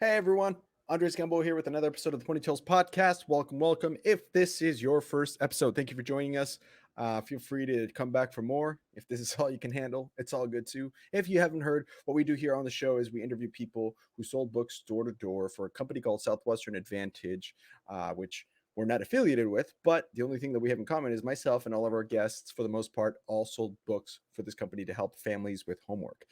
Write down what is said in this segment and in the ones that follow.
Hey everyone, Andres Gambo here with another episode of the Ponytails Podcast. Welcome. If this is your first episode, thank you for joining us. Feel free to come back for more. If this is all you can handle, it's all good too. If you haven't heard, what we do here on the show is we interview people who sold books door to door for a company called Southwestern Advantage, which we're not affiliated with, but the only thing that we have in common is myself and all of our guests, for the most part, all sold books for this company to help families with homework.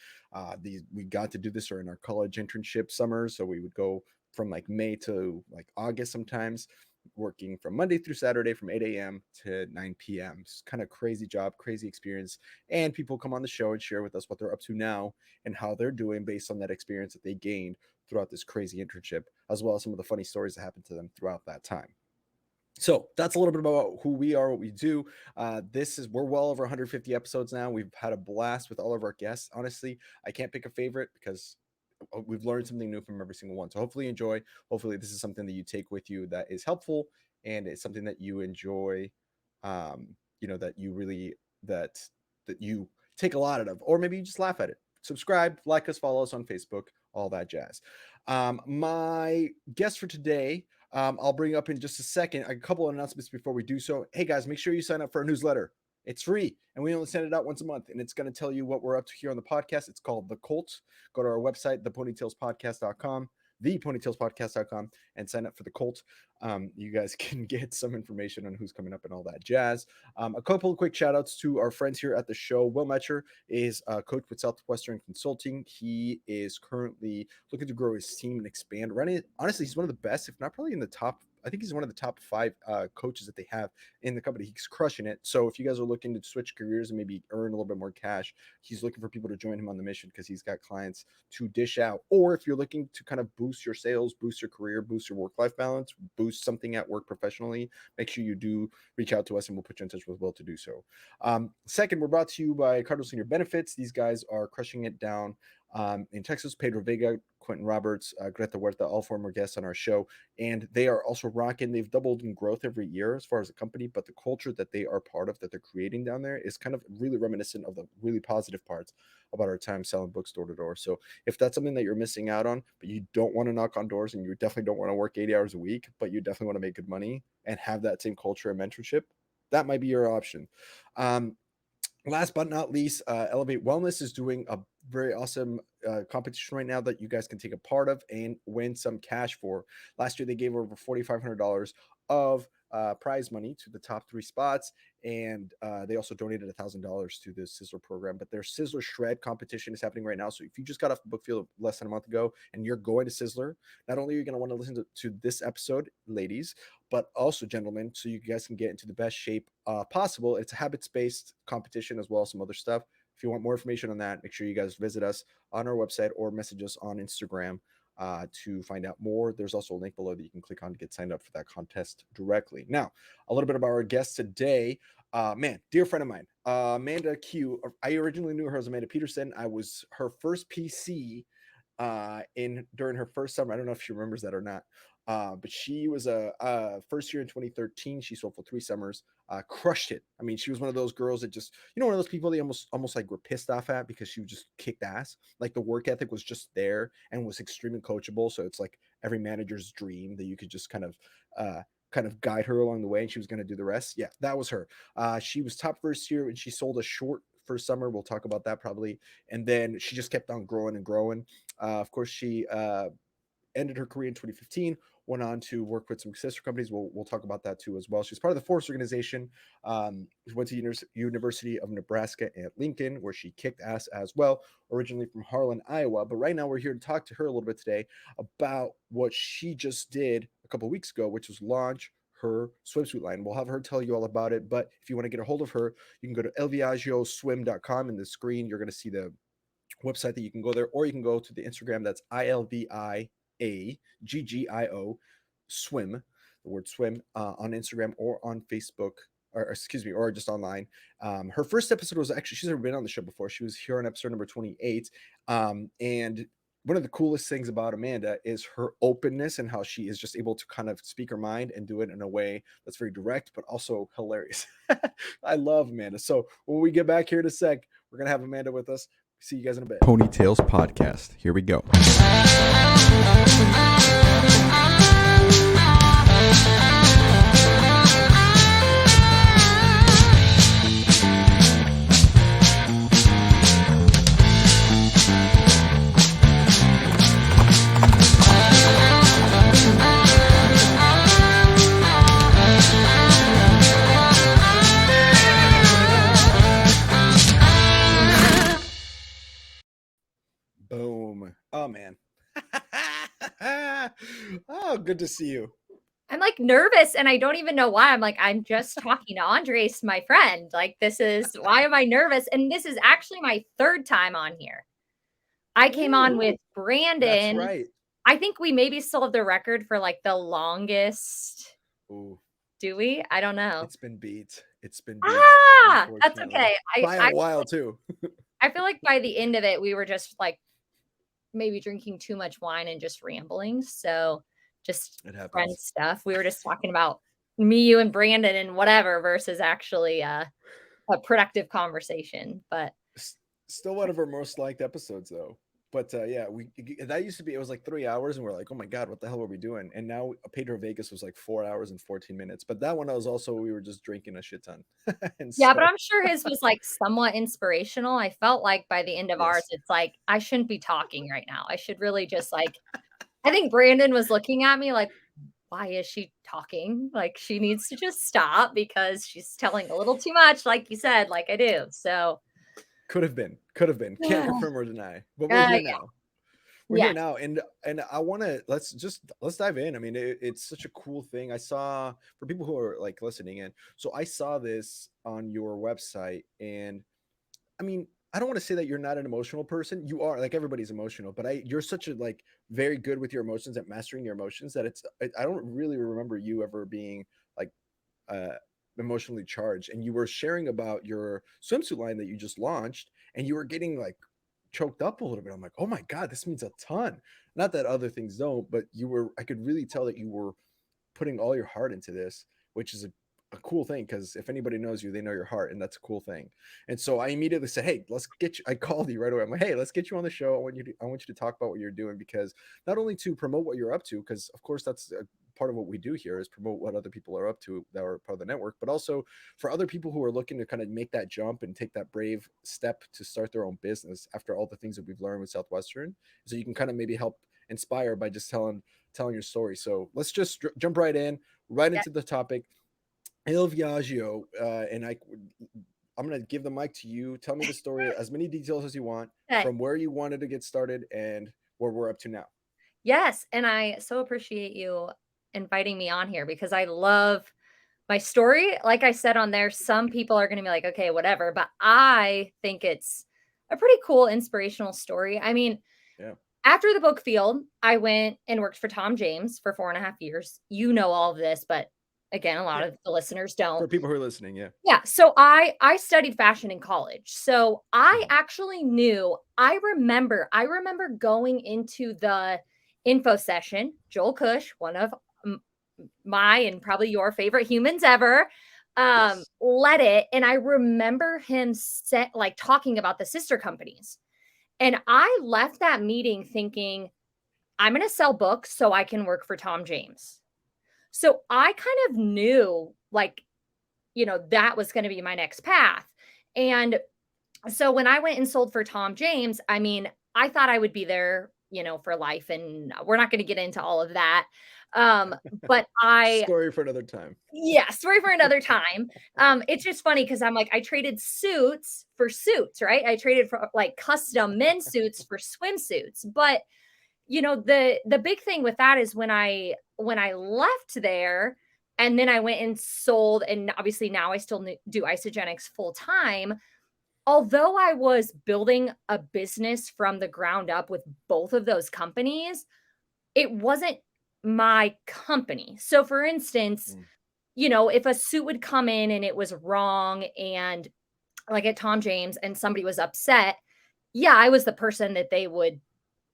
We got to do this during our college internship summers, so we would go from like May to like August sometimes, working from Monday through Saturday from 8 a.m. to 9 p.m. It's kind of crazy job, crazy experience. And people come on the show and share with us what they're up to now and how they're doing based on that experience that they gained throughout this crazy internship, as well as some of the funny stories that happened to them throughout that time. So that's a little bit about who we are, what we do. We're well over 150 episodes now. We've had a blast with all of our guests. Honestly, I can't pick a favorite because we've learned something new from every single one. So hopefully you enjoy. Hopefully this is something that you take with you that is helpful and it's something that you enjoy. That you really that you take a lot out of, or maybe you just laugh at it. Subscribe, like us, follow us on Facebook, all that jazz. My guest for today, I'll bring up in just a second. A couple of announcements before we do so. Hey guys, make sure you sign up for our newsletter. It's free, and we only send it out once a month, and it's going to tell you what we're up to here on the podcast. It's called The Cult. Go to our website, theponytailspodcast.com, theponytailspodcast.com, and sign up for The Cult. You guys can get some information on who's coming up and all that jazz. A couple of quick shout outs to our friends here at the show. Will Metscher is a coach with Southwestern Consulting. He is currently looking to grow his team and expand. Honestly, he's one of the best, if not probably in the top. I think he's one of the top 5 coaches that they have in the company. He's crushing it. So if you guys are looking to switch careers and maybe earn a little bit more cash, he's looking for people to join him on the mission because he's got clients to dish out. Or if you're looking to kind of boost your sales, boost your career, boost your work-life balance, boost something at work professionally, make sure you do reach out to us and we'll put you in touch with Will to do so. Second, we're brought to you by Cardinal Senior Benefits. These guys are crushing it down in Texas. Pedro Vega, Quintin Roberts, Greta Huerta, all former guests on our show. And they are also rocking. They've doubled in growth every year as far as a company, but the culture that they are part of, that they're creating down there, is kind of really reminiscent of the really positive parts about our time selling books door to door. So if that's something that you're missing out on, but you don't want to knock on doors and you definitely don't want to work 80 hours a week, but you definitely want to make good money and have that same culture and mentorship, that might be your option. Last but not least, Elevate Wellness is doing a very awesome competition right now that you guys can take a part of and win some cash for. Last year, they gave over $4,500 of prize money to the top 3 spots, and they also donated $1,000 to the Sizzler program. But their Sizzler Shred competition is happening right now. So if you just got off the book field less than a month ago and you're going to Sizzler, not only are you going to want to listen to this episode, ladies, but also gentlemen, so you guys can get into the best shape possible. It's a habits-based competition as well as some other stuff. If you want more information on that, make sure you guys visit us on our website or message us on Instagram to find out more. There's also a link below that you can click on to get signed up for that contest directly. Now, a little bit about our guest today. Dear friend of mine, Amanda Q. I originally knew her as Amanda Peterson. I was her first PC during her first summer. I don't know if she remembers that or not. But she was a first year in 2013. She sold for 3 summers, crushed it. I mean, she was one of those girls that just, one of those people they almost like were pissed off at because she just kicked ass. Like the work ethic was just there and was extremely coachable. So it's like every manager's dream that you could just kind of guide her along the way, and she was going to do the rest. Yeah, that was her. She was top first year and she sold a short first summer. We'll talk about that probably. And then she just kept on growing and growing. Of course, she ended her career in 2015, went on to work with some sister companies. We'll talk about that too as well. She's part of the Force organization. Went to University of Nebraska at Lincoln, where she kicked ass as well, originally from Harlan, Iowa. But right now we're here to talk to her a little bit today about what she just did a couple of weeks ago, which was launch her swimsuit line. We'll have her tell you all about it. But if you want to get a hold of her, you can go to elviagioswim.com. In the screen, you're going to see the website that you can go there, or you can go to the Instagram. That's ILVIAGGIO swim, the word swim, on Instagram or on Facebook, or just online. Her first episode was actually, she's never been on the show before. She was here on episode number 28. And one of the coolest things about Amanda is her openness and how she is just able to kind of speak her mind and do it in a way that's very direct, but also hilarious. I love Amanda. So when we get back here in a sec, we're going to have Amanda with us. See you guys in a bit. Ponytails Podcast. Here we go. Boom. Oh man. Oh, good to see you. I'm like nervous and I don't even know why. I'm like, I'm just talking to Andres, my friend. Like, why am I nervous? And this is actually my third time on here. I came on with That's Brandon. right. I think we maybe still have the record for like the longest. Ooh, Do we? I don't know. it's been beat. It's been beat, That's unfortunately. okay. By a while too. I feel like by the end of it, we were just like maybe drinking too much wine and just rambling. So just It friend happens. stuff. We were just talking about me, you, and Brandon and whatever versus actually a productive conversation. But Still one of our most liked episodes though. But yeah, that used to be, it was like 3 hours and we're like, oh my god, what the hell were we doing? And now Pedro Vegas was like 4 hours and 14 minutes. But that one was also, we were just drinking a shit ton. And yeah, but so I'm sure his was like somewhat inspirational. I felt like by the end of ours, yes. it's like I shouldn't be talking right now. I should really just like I think Brandon was looking at me like, why is she talking? Like she needs to just stop because she's telling a little too much, like you said, like I do. So Could have been. Can't yeah. confirm or deny. But we're here now. We're Yeah. here now, and I want to let's dive in. I mean, it's such a cool thing. I saw, for people who are like listening in, so I saw this on your website, and I mean, I don't want to say that you're not an emotional person. You are, like, everybody's emotional, but you're such a, like, very good with your emotions, at mastering your emotions, that I don't really remember you ever being like uh emotionally charged. And you were sharing about your swimsuit line that you just launched, and you were getting like choked up a little bit. I'm like, oh my god, this means a ton. Not that other things don't, but I could really tell that you were putting all your heart into this, which is a cool thing, because if anybody knows you, they know your heart, and that's a cool thing. And so I immediately said, hey, let's get you. I called you right away. I'm like, hey, let's get you on the show. I want you to talk about what you're doing, because not only to promote what you're up to, because of course that's a part of what we do here, is promote what other people are up to that are part of the network, but also for other people who are looking to kind of make that jump and take that brave step to start their own business after all the things that we've learned with Southwestern. So you can kind of maybe help inspire by just telling your story. So let's just jump right into the topic. Il Viaggio, and I'm going to give the mic to you. Tell me the story, as many details as you want, Okay. from where you wanted to get started and where we're up to now. Yes, and I so appreciate you inviting me on here because I love my story. Like I said on there, some people are going to be like, okay, whatever, but I think it's a pretty cool inspirational story. I mean, Yeah. after the book field, I went and worked for Tom James for 4.5 years. You know all of this, but again, a lot Yeah. of the listeners don't. For people who are listening, yeah. Yeah, so I studied fashion in college. So I Mhm. actually knew, I remember going into the info session. Joel Cush, one of my and probably your favorite humans ever, Yes. led it, and I remember him talking about the sister companies. And I left that meeting thinking, I'm going to sell books so I can work for Tom James. So I kind of knew, like, that was going to be my next path. And so when I went and sold for Tom James, I mean, I thought I would be there, for life. And we're not going to get into all of that. But Story for another time. yeah, story for another time. It's just funny because I'm like, I traded suits for suits, right? I traded for like custom men's suits for swimsuits. But the big thing with that is when I left there and then I went and sold, and obviously now I still do Isogenics full time. Although I was building a business from the ground up with both of those companies, it wasn't my company. So for instance, Mm. if a suit would come in and it was wrong, and like at Tom James, and somebody was upset, yeah, I was the person that they would,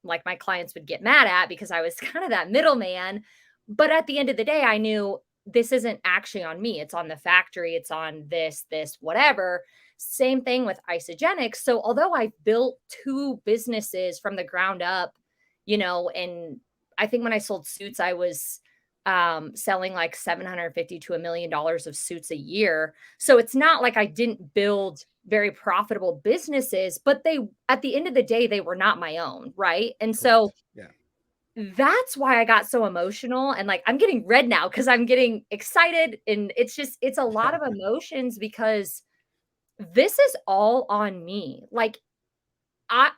like, my clients would get mad at because I was kind of that middleman. But at the end of the day, I knew this isn't actually on me. It's on the factory. It's on this, whatever. Same thing with Isogenics. So although I built two businesses from the ground up, and I think when I sold suits, I was selling like 750 to $1 million of suits a year. So it's not like I didn't build very profitable businesses, but at the end of the day, they were not my own. Right. And so Correct. Yeah. that's why I got so emotional, and like I'm getting red now because I'm getting excited, and it's a lot of emotions because this is all on me. Like I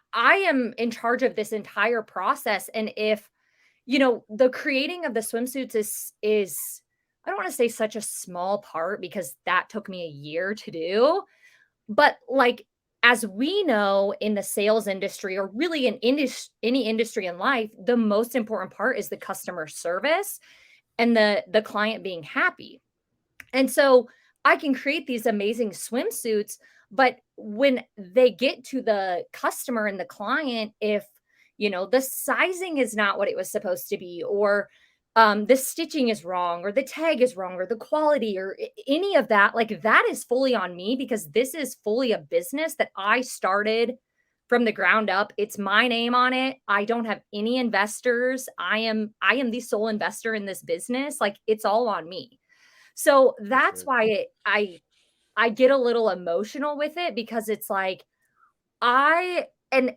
am in charge of this entire process. And if, the creating of the swimsuits is I don't want to say such a small part because that took me a year to do, but like as we know in the sales industry or really in any industry in life, the most important part is the customer service and the client being happy. And so I can create these amazing swimsuits, but when they get to the customer and the client, if the sizing is not what it was supposed to be, or the stitching is wrong, or the tag is wrong, or the quality, or any of that, like that is fully on me because this is fully a business that I started from the ground up. It's my name on it. I don't have any investors. I am the sole investor in this business. Like it's all on me. So That's that's right. why I get a little emotional with it because it's like I and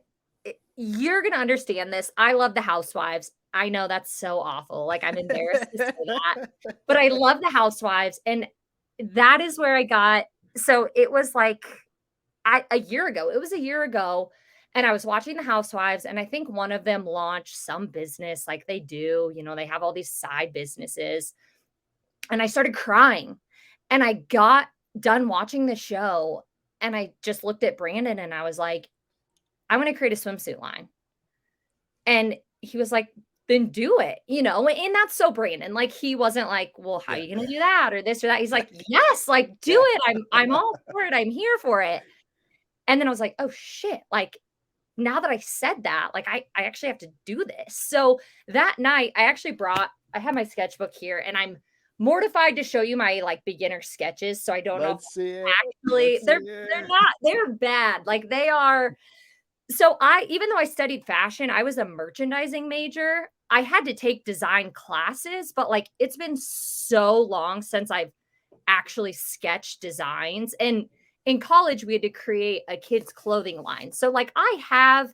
you're gonna understand this. I love the Housewives. I know that's so awful. Like I'm embarrassed to say that, but I love the Housewives, and that is where I got. So it was like a year ago. It was a year ago, and I was watching the Housewives, and I think one of them launched some business like they do. They have all these side businesses, and I started crying. And I got done watching the show and I just looked at Brandon and I was like, I want to create a swimsuit line. And he was like, then do it, and that's so Brandon. Like he wasn't like, well, how are Yeah. you gonna do that or this or that? He's like, yes, like do Yeah. it. I'm all for it. I'm here for it. And then I was like, oh shit, like now that I said that, like I actually have to do this. So that night I had my sketchbook here and I'm mortified to show you my like beginner sketches. So I don't know if Let's see it. actually Let's see they're it. not they're bad. Like they are. So even though I studied fashion, I was a merchandising major. I had to take design classes, but like it's been so long since I've actually sketched designs. And in college, we had to create a kids' clothing line. So like I have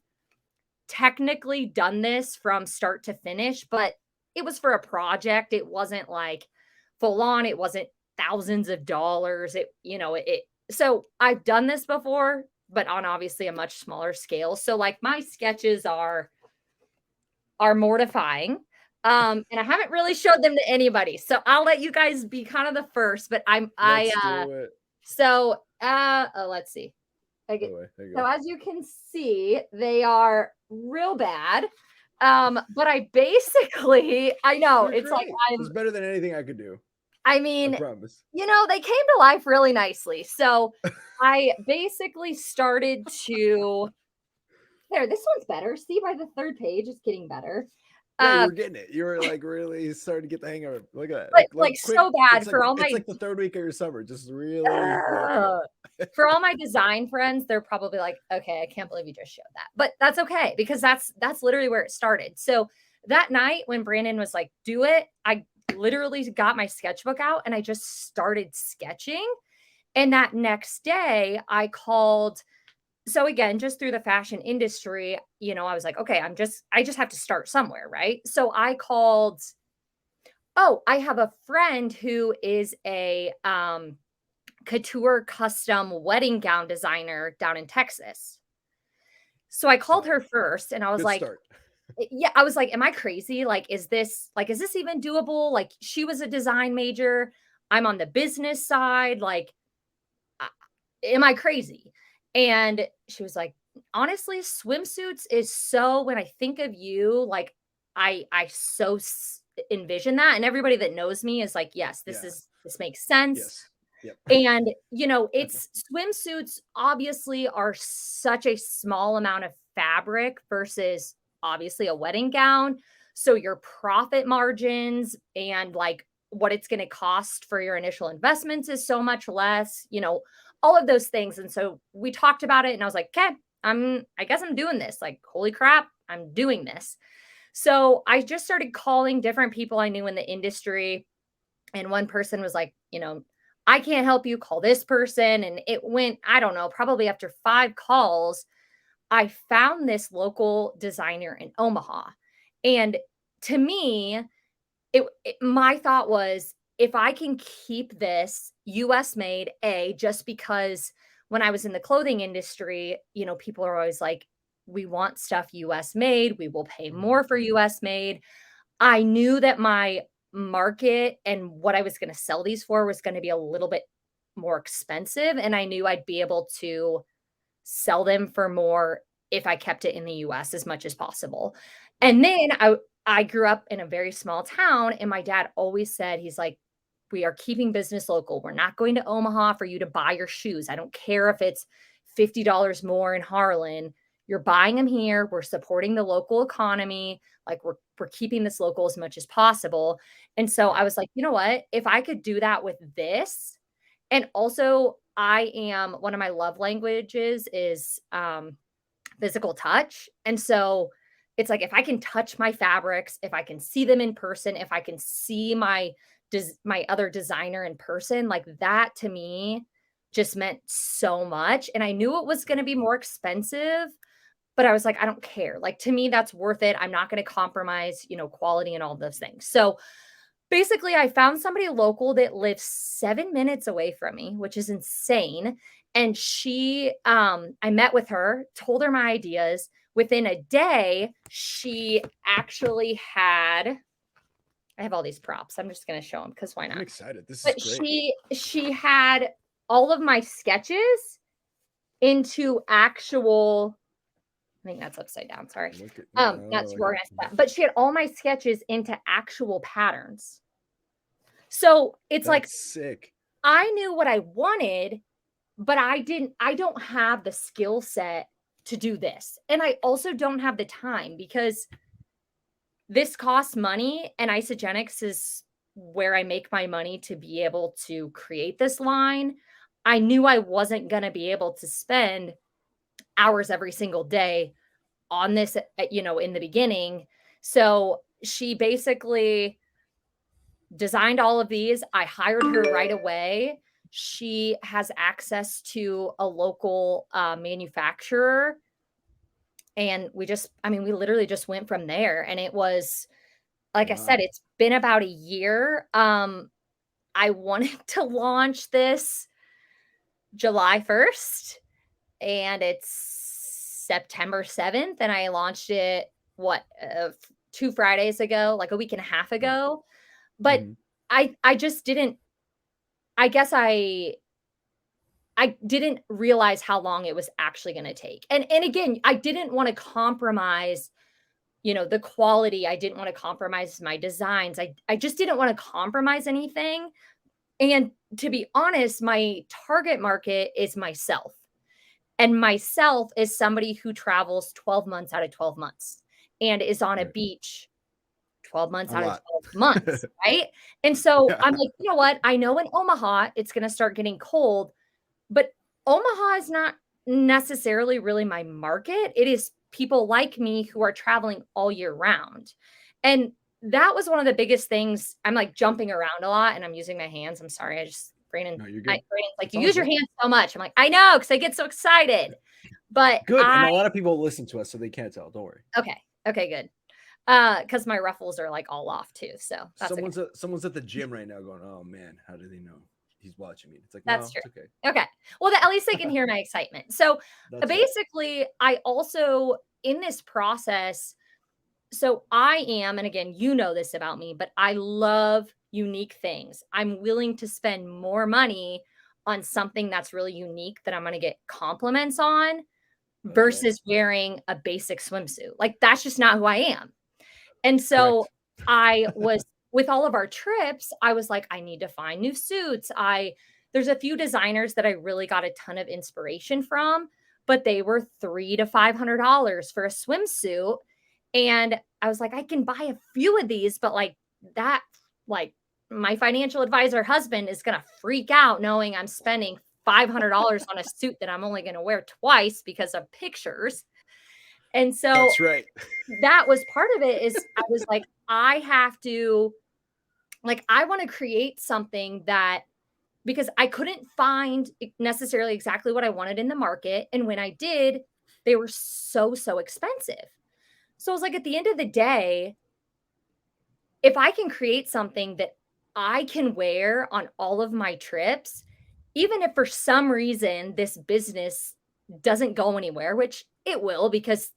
technically done this from start to finish, but it was for a project. It wasn't like full on. It wasn't thousands of dollars. So I've done this before, but on obviously a much smaller scale. So like my sketches are mortifying. And I haven't really showed them to anybody. So I'll let you guys be kind of the first, but Let's do it. let's see. By the way, there you So go. as you can see, they are real bad. But I know They're it's like great. It's better than anything I could do. I I mean, promise. they came to life really nicely. So I basically started to there, this one's better. See by the third page, it's getting better. Yeah, you Uh, were getting it. You were like really starting to get the hang of it. Look at that. but Look like quick. so bad It's like for all it's my like the third week of your summer. Just really rocking uh, it. for all my design friends, they're probably like, okay, I can't believe you just showed that. But that's okay because that's literally where it started. So that night when Brandon was like, do it, I literally got my sketchbook out and I just started sketching. And that next day I called. So again, just through the fashion industry, I was like, okay, I just have to start somewhere, right? So I called, oh, I have a friend who is a couture custom wedding gown designer down in Texas. So I called her Solid. first and I was Good like, start. yeah, I was like, am I crazy? Is this even doable? Like she was a design major. I'm on the business side. Like, am I crazy? And she was like, honestly, swimsuits is so when I think of you, like I envision that. And everybody that knows me is like, yes, Yeah. this makes sense. Yes. Yep. And, it's swimsuits obviously are such a small amount of fabric versus obviously a wedding gown. So your profit margins and like what it's going to cost for your initial investments is so much less, all of those things. And so we talked about it and I was like, okay, I guess I'm doing this. Like, holy crap, I'm doing this. So I just started calling different people I knew in the industry. And one person was like, I can't help you, call this person. And it went, I don't know, probably after 5 calls, I found this local designer in Omaha. And to me, my thought was if I can keep this US made, just because when I was in the clothing industry, people are always like, we want stuff US made. We will pay more for US made. I knew that my market and what I was going to sell these for was going to be a little bit more expensive. And I knew I'd be able to sell them for more if I kept it in the US as much as possible. And then I grew up in a very small town, and my dad always said, he's like, we are keeping business local. We're not going to Omaha for you to buy your shoes. I don't care if it's $50 more in Harlan. You're buying them here. We're supporting the local economy. Like we're keeping this local as much as possible. And so I was like, you know what? If I could do that with this, and also one of my love languages is physical touch. And so it's like, if I can touch my fabrics, if I can see them in person, if I can see my other designer in person, like that to me just meant so much. And I knew it was going to be more expensive, but I was like, I don't care. Like, to me, that's worth it. I'm not going to compromise, quality and all those things. So basically, I found somebody local that lives 7 minutes away from me, which is insane. And I met with her, told her my ideas. Within a day, she actually I have all these props. I'm just going to show them because why not? I'm excited. This is great. She had all of my sketches into actual, I think that's upside down. Sorry. That's organized. But she had all my sketches into actual patterns. So it's like sick. I knew what I wanted, but I don't have the skill set to do this. And I also don't have the time because this costs money, and Isogenics is where I make my money to be able to create this line. I knew I wasn't going to be able to spend hours every single day on this, in the beginning. So she basically designed all of these. I hired her right away. She has access to a local manufacturer. And we literally just went from there. And it was, like I said, it's been about a year. I wanted to launch this July 1st, and it's September 7th. And I launched it, 2 Fridays ago, like a week and a half ago. But I just didn't, I guess I didn't realize how long it was actually going to take. And again, I didn't want to compromise, the quality. I didn't want to compromise my designs. I just didn't want to compromise anything. And to be honest, my target market is myself. And myself is somebody who travels 12 months out of 12 months and is on a beach 12 months out of 12 months, right? And so I'm like, you know what? I know in Omaha, it's going to start getting cold, but Omaha is not necessarily really my market. It is people like me who are traveling all year round. And that was one of the biggest things. I'm like jumping around a lot and I'm using my hands. I'm sorry. Brandon's like, you use your hands so much. I'm like, I know, because I get so excited. But good. And a lot of people listen to us, so they can't tell. Don't worry. Okay, good. Because my ruffles are like all off too. So that's someone's at the gym right now going, oh man, how do they know he's watching me? It's like, that's no, true. It's okay. Okay. Well, at least they can hear my excitement. So basically, I also, in this process, so I am, and again, you know this about me, but I love unique things. I'm willing to spend more money on something that's really unique that I'm going to get compliments on versus wearing a basic swimsuit. Like, that's just not who I am. And so I was, with all of our trips, I was like, I need to find new suits. There's a few designers that I really got a ton of inspiration from, but they were $300 to $500 for a swimsuit. And I was like, I can buy a few of these, but my financial advisor husband is going to freak out knowing I'm spending $500 on a suit that I'm only going to wear twice because of pictures. And so that's right. That was part of it. Is I was like, I have to, I want to create something that, because I couldn't find necessarily exactly what I wanted in the market. And when I did, they were so expensive. So I was like, at the end of the day, if I can create something that I can wear on all of my trips, even if for some reason this business doesn't go anywhere, which it will, because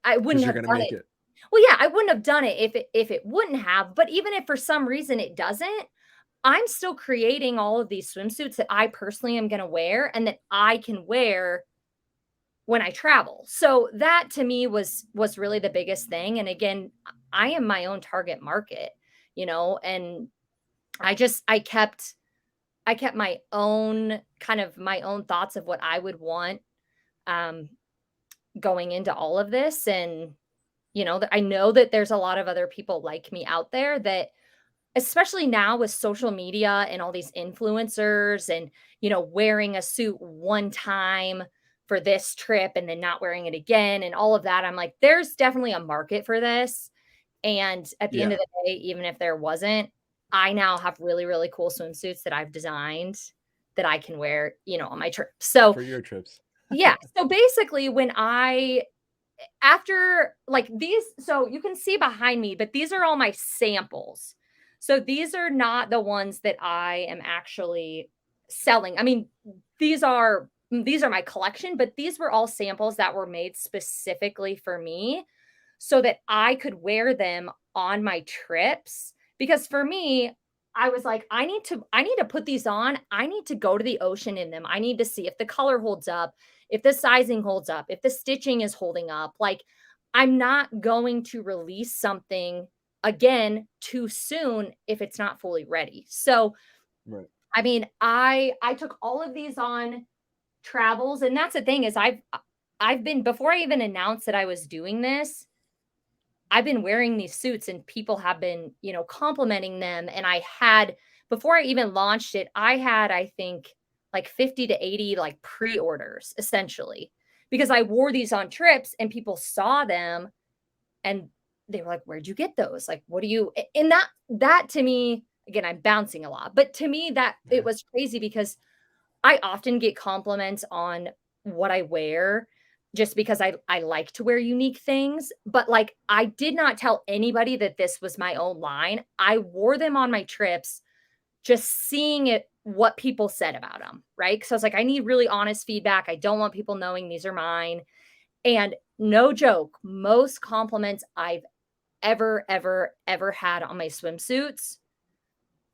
I because wouldn't you're have gonna done make it. it. Well, yeah, I wouldn't have done it if it wouldn't have, but even if for some reason it doesn't, I'm still creating all of these swimsuits that I personally am gonna wear and that I can wear when I travel. So that to me was really the biggest thing. And again, I am my own target market, and I kept my own kind of my own thoughts of what I would want um going into all of this. And I know that there's a lot of other people like me out there that, especially now with social media and all these influencers and, wearing a suit one time for this trip and then not wearing it again and all of that. I'm like, there's definitely a market for this. And at the end Yeah, of the day, even if there wasn't, I now have really, really cool swimsuits that I've designed that I can wear, on my trip. So, for your trips. yeah. So basically, after like these, so you can see behind me, but these are all my samples. So these are not the ones that I am actually selling. I mean, these are my collection, but these were all samples that were made specifically for me so that I could wear them on my trips. Because for me, I was like, I need to put these on. I need to go to the ocean in them. I need to see if the color holds up, if the sizing holds up, if the stitching is holding up. Like, I'm not going to release something again too soon if it's not fully ready. So, Right. I mean, I took all of these on travels, and that's the thing is I've been, before I even announced that I was doing this, I've been wearing these suits and people have been, complimenting them. And before I even launched it, I had, I think, like 50 to 80 like pre-orders essentially because I wore these on trips and people saw them and they were like, "Where'd you get those? Like, what do you?" And that to me, again, I'm bouncing a lot, but to me, that it was crazy because I often get compliments on what I wear just because I like to wear unique things, but, like, I did not tell anybody that this was my own line. I wore them on my trips, just seeing it what people said about them, right? Because I was like, "I need really honest feedback. I don't want people knowing these are mine." And no joke, most compliments I've ever, ever, ever had on my swimsuits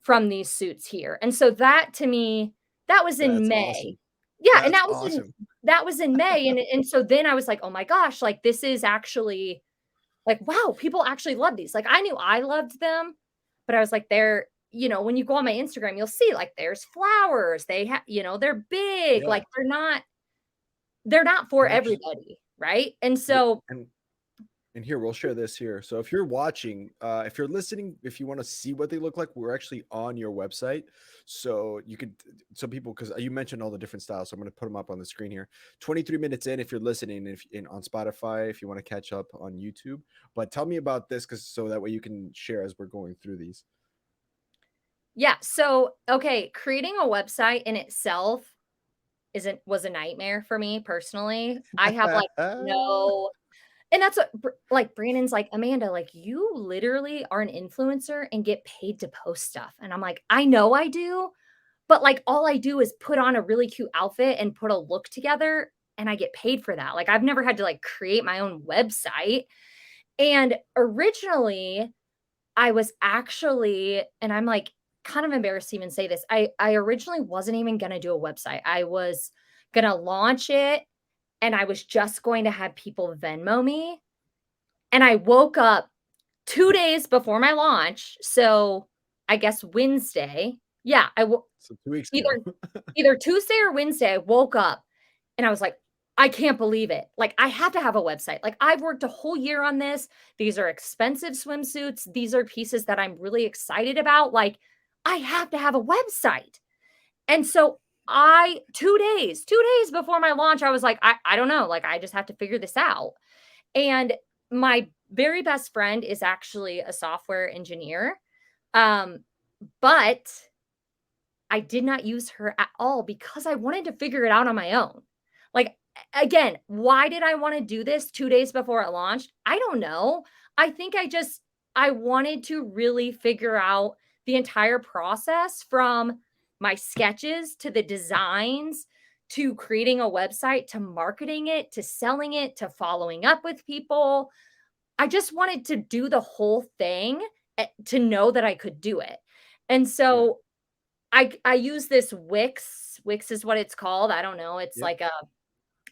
from these suits here. And so that to me, that was in That's May. awesome. Yeah, and That's awesome. that was in May, and so then I was like, "Oh my gosh, like, this is actually like, wow, people actually love these." Like, I knew I loved them, but I was like, they're when you go on my Instagram, you'll see, like, there's flowers, they're big, Yeah. like, they're not for And actually, everybody, right? And yeah, so and here we'll share this here. So if you're watching, if you're listening, if you want to see what they look like, we're actually on your website. So you could, so people, because you mentioned all the different styles, so I'm going to put them up on the screen here. 23 minutes in, if you're listening, if in on Spotify, if you want to catch up on YouTube. But tell me about this, because so that way you can share as we're going through these. yeah, so, okay, creating a website in itself was a nightmare for me personally. I have, like, no. And that's what like, Brandon's like, "Amanda, like, you literally are an influencer and get paid to post stuff." And I'm like, "I know I do, but, like, all I do is put on a really cute outfit and put a look together, and I get paid for that." Like, I've never had to, like, create my own website. And originally, I was actually and I'm, like, kind of embarrassed to even say this. I originally wasn't even gonna do a website. I was gonna launch it, and I was just going to have people Venmo me. And I woke up 2 days before my launch, so I guess Wednesday. Yeah, So 2 weeks ago. either either Tuesday or Wednesday, I woke up and I was like, "I can't believe it. Like, I have to have a website. Like, I've worked a whole year on this. These are expensive swimsuits. These are pieces that I'm really excited about. Like, I have to have a website." And so 2 days before my launch, I was like, I don't know. Like, I just have to figure this out. And my very best friend is actually a software engineer. Um, but I did not use her at all because I wanted to figure it out on my own. Like, again, why did I want to do this 2 days before it launched? I don't know. I think I wanted to really figure out the entire process from my sketches to the designs to creating a website, to marketing it, to selling it, to following up with people. I just wanted to do the whole thing to know that I could do it. And Yeah. so I use this Wix. Wix is what it's called. I don't know. It's Yep. like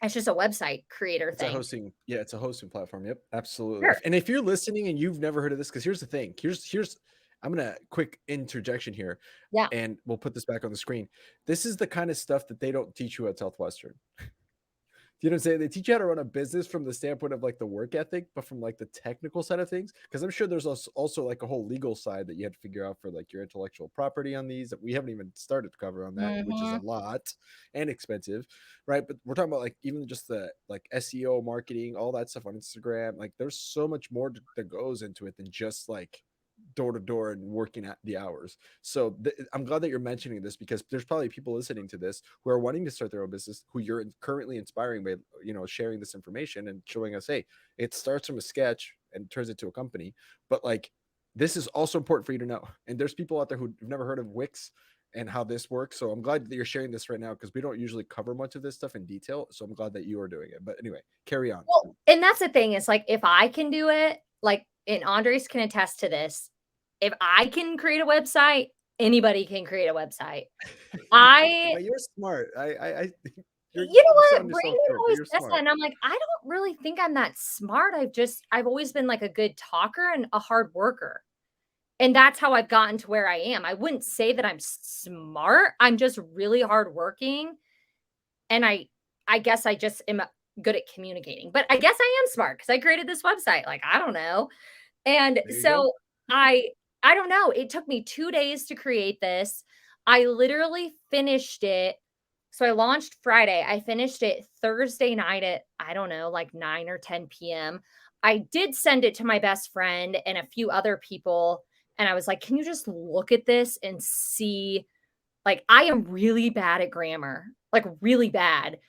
it's just a website creator It's a thing. hosting, yeah, it's a hosting platform. Yep, absolutely. Sure. And if you're listening and you've never heard of this, because here's the thing. Here's I'm gonna quick interjection here, Yeah. and we'll put this back on the screen. This is the kind of stuff that they don't teach you at Southwestern. You know what I'm saying? They teach you how to run a business from the standpoint of like the work ethic, but from like the technical side of things. Because I'm sure there's also like a whole legal side that you had to figure out for like your intellectual property on these. That we haven't even started to cover on that, which is a Mhm. lot and expensive, right? But we're talking about like even just the like SEO marketing, all that stuff on Instagram. Like there's so much more that goes into it than just like door to door and working at the hours. So I'm glad that you're mentioning this because there's probably people listening to this who are wanting to start their own business who you're currently inspiring by, sharing this information and showing us, hey, it starts from a sketch and turns into a company. But like, this is also important for you to know. And there's people out there who've never heard of Wix and how this works. So I'm glad that you're sharing this right now because we don't usually cover much of this stuff in detail. So I'm glad that you are doing it. But anyway, carry on. Well, and that's the thing is like if I can do it, like and Andres can attest to this. If I can create a website, anybody can create a website. I But you're smart. I You know you're what? selling yourself Brandon short, but always you're says that, smart. and I'm like, I don't really think I'm that smart. I've always been like a good talker and a hard worker. And that's how I've gotten to where I am. I wouldn't say that I'm smart. I'm just really hardworking. And I guess I just am good at communicating. But I guess I am smart because I created this website. Like, I don't know. And There you go. so I I don't know. It took me 2 days to create this. I literally finished it. So I launched Friday. I finished it Thursday night at I don't know, like 9 or 10 p.m. I did send it to my best friend and a few other people and I was like, "Can you just look at this and see like I am really bad at grammar, like really bad."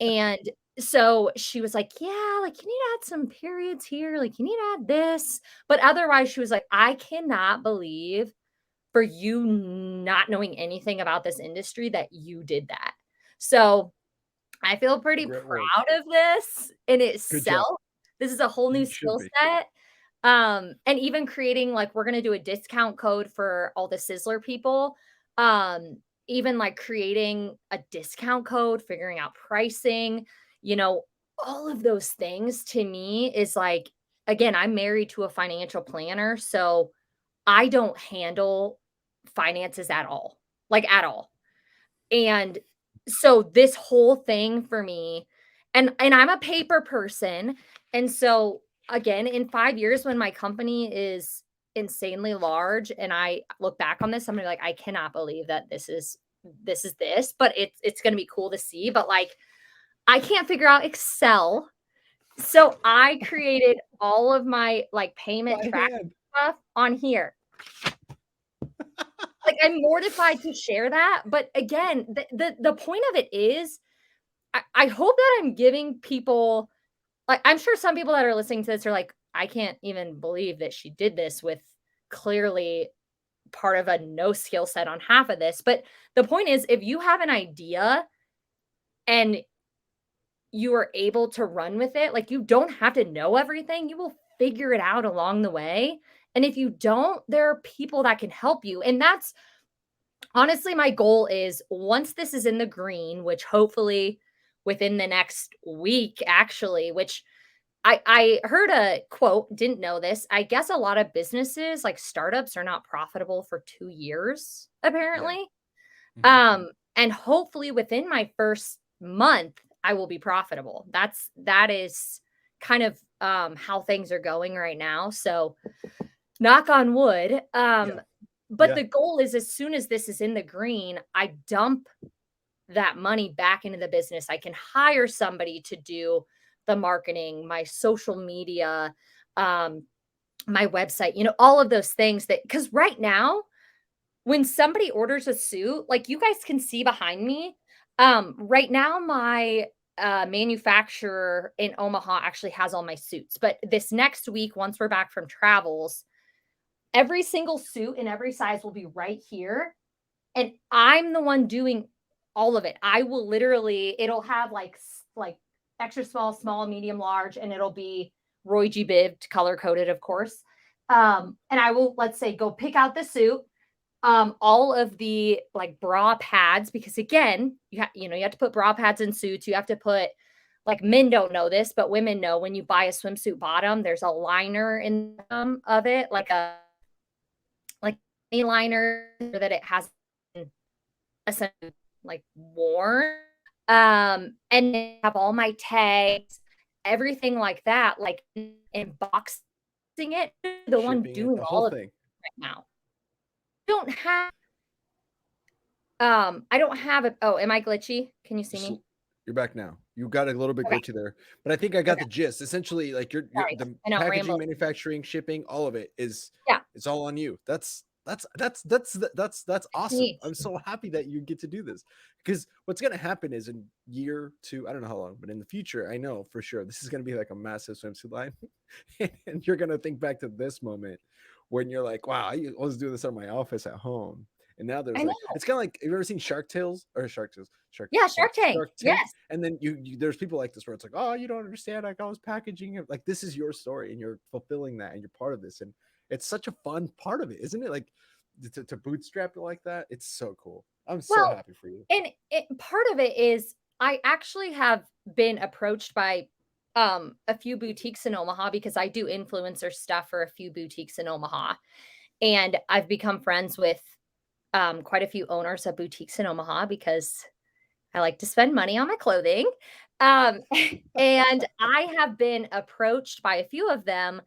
And so she was like, "Yeah, like you need to add some periods here, like you need to add this." But otherwise, she was like, "I cannot believe for you not knowing anything about this industry that you did that." So I feel pretty Great work. proud of this in Good job. itself. This is a whole new You should skill be. set. And even creating like we're gonna do a discount code for all the Sizzler people. Um, Even like creating a discount code, figuring out pricing, you know, all of those things to me is like, again, I'm married to a financial planner, so I don't handle finances at all, like at all. And so this whole thing for me and I'm a paper person, and so again, in 5 years when my company is insanely large and I look back on this, I'm gonna be like, "I cannot believe that this," but it's gonna be cool to see, but, like, I can't figure out Excel, so I created all of my, like, payment By track hand. stuff on here. Like, I'm mortified to share that, but again, the point of it is, I hope that I'm giving people like, I'm sure some people that are listening to this are like, "I can't even believe that she did this with clearly part of a no skill set on half of this," but the point is, if you have an idea and you are able to run with it, like, you don't have to know everything, you will figure it out along the way, and if you don't, there are people that can help you, and that's honestly, my goal is once this is in the green, which hopefully within the next week, actually, which I heard a quote, didn't know this. I guess a lot of businesses, like startups, are not profitable for 2 years, Yeah. apparently. Mhm. And hopefully within my first month, I will be profitable. That is kind of how things are going right now. So knock on wood. Yeah. But Yeah. the goal is as soon as this is in the green, I dump that money back into the business. I can hire somebody to do the marketing, my social media, um, my website, all of those things that because right now, when somebody orders a suit, like you guys can see behind me, right now my manufacturer in Omaha actually has all my suits. But this next week, once we're back from travels, every single suit in every size will be right here. And I'm the one doing all of it. I will literally, it'll have like extra small, small, medium, large, and it'll be Roy G. Biv color coded, of course. And I will, let's say, go pick out the suit, all of the like bra pads, because again, you have to put bra pads in suits. You have to put, like, men don't know this, but women know, when you buy a swimsuit bottom, there's a liner in of it, like a liner that it has essentially like worn. And I have all my tags, everything like that, like in boxing it, the one Shipping it, doing the whole all of it thing. right now. Don't have I don't have it. Oh, am I glitchy? Can you see Just me? you're back now. You got a little bit Okay. glitchy there, but I think I got Okay. the gist. Essentially, like you're Sorry. the I know, packaging, ramble. manufacturing, shipping, all of it is Yeah. it's all on you. That's awesome. Neat. I'm so happy that you get to do this, because what's gonna happen is in year two, I don't know how long, but in the future, I know for sure this is gonna be like a massive swimsuit line, and you're gonna think back to this moment when you're like, wow, I was doing this out of my office at home. And now I there's like, know. it's kind of like, have you ever seen Shark Tales or Shark Tales? Yeah, Shark Tank. Shark Tank. Yes. And then there's people like this where it's like, oh, you don't understand. Like, I was packaging it. Like, this is your story and you're fulfilling that and you're part of this. And it's such a fun part of it, isn't it? Like, to bootstrap it like that, it's so cool. I'm so Well, happy for you. and part of it is I actually have been approached by a few boutiques in Omaha, because I do influencer stuff for a few boutiques in Omaha. And I've become friends with quite a few owners of boutiques in Omaha, because I like to spend money on my clothing. Um, and I have been approached by a few of them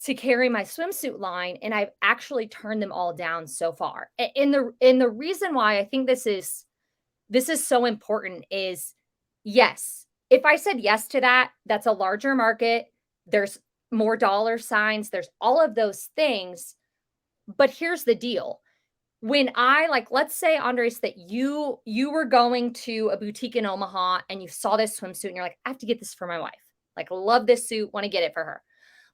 to carry my swimsuit line, and I've actually turned them all down so far. And the reason why I think this is so important is, yes, if I said yes to that, that's a larger market. There's more dollar signs, there's all of those things. But here's the deal. When I, like, let's say, Andres, that you were going to a boutique in Omaha and you saw this swimsuit and you're like, I have to get this for my wife. Like, love this suit, want to get it for her.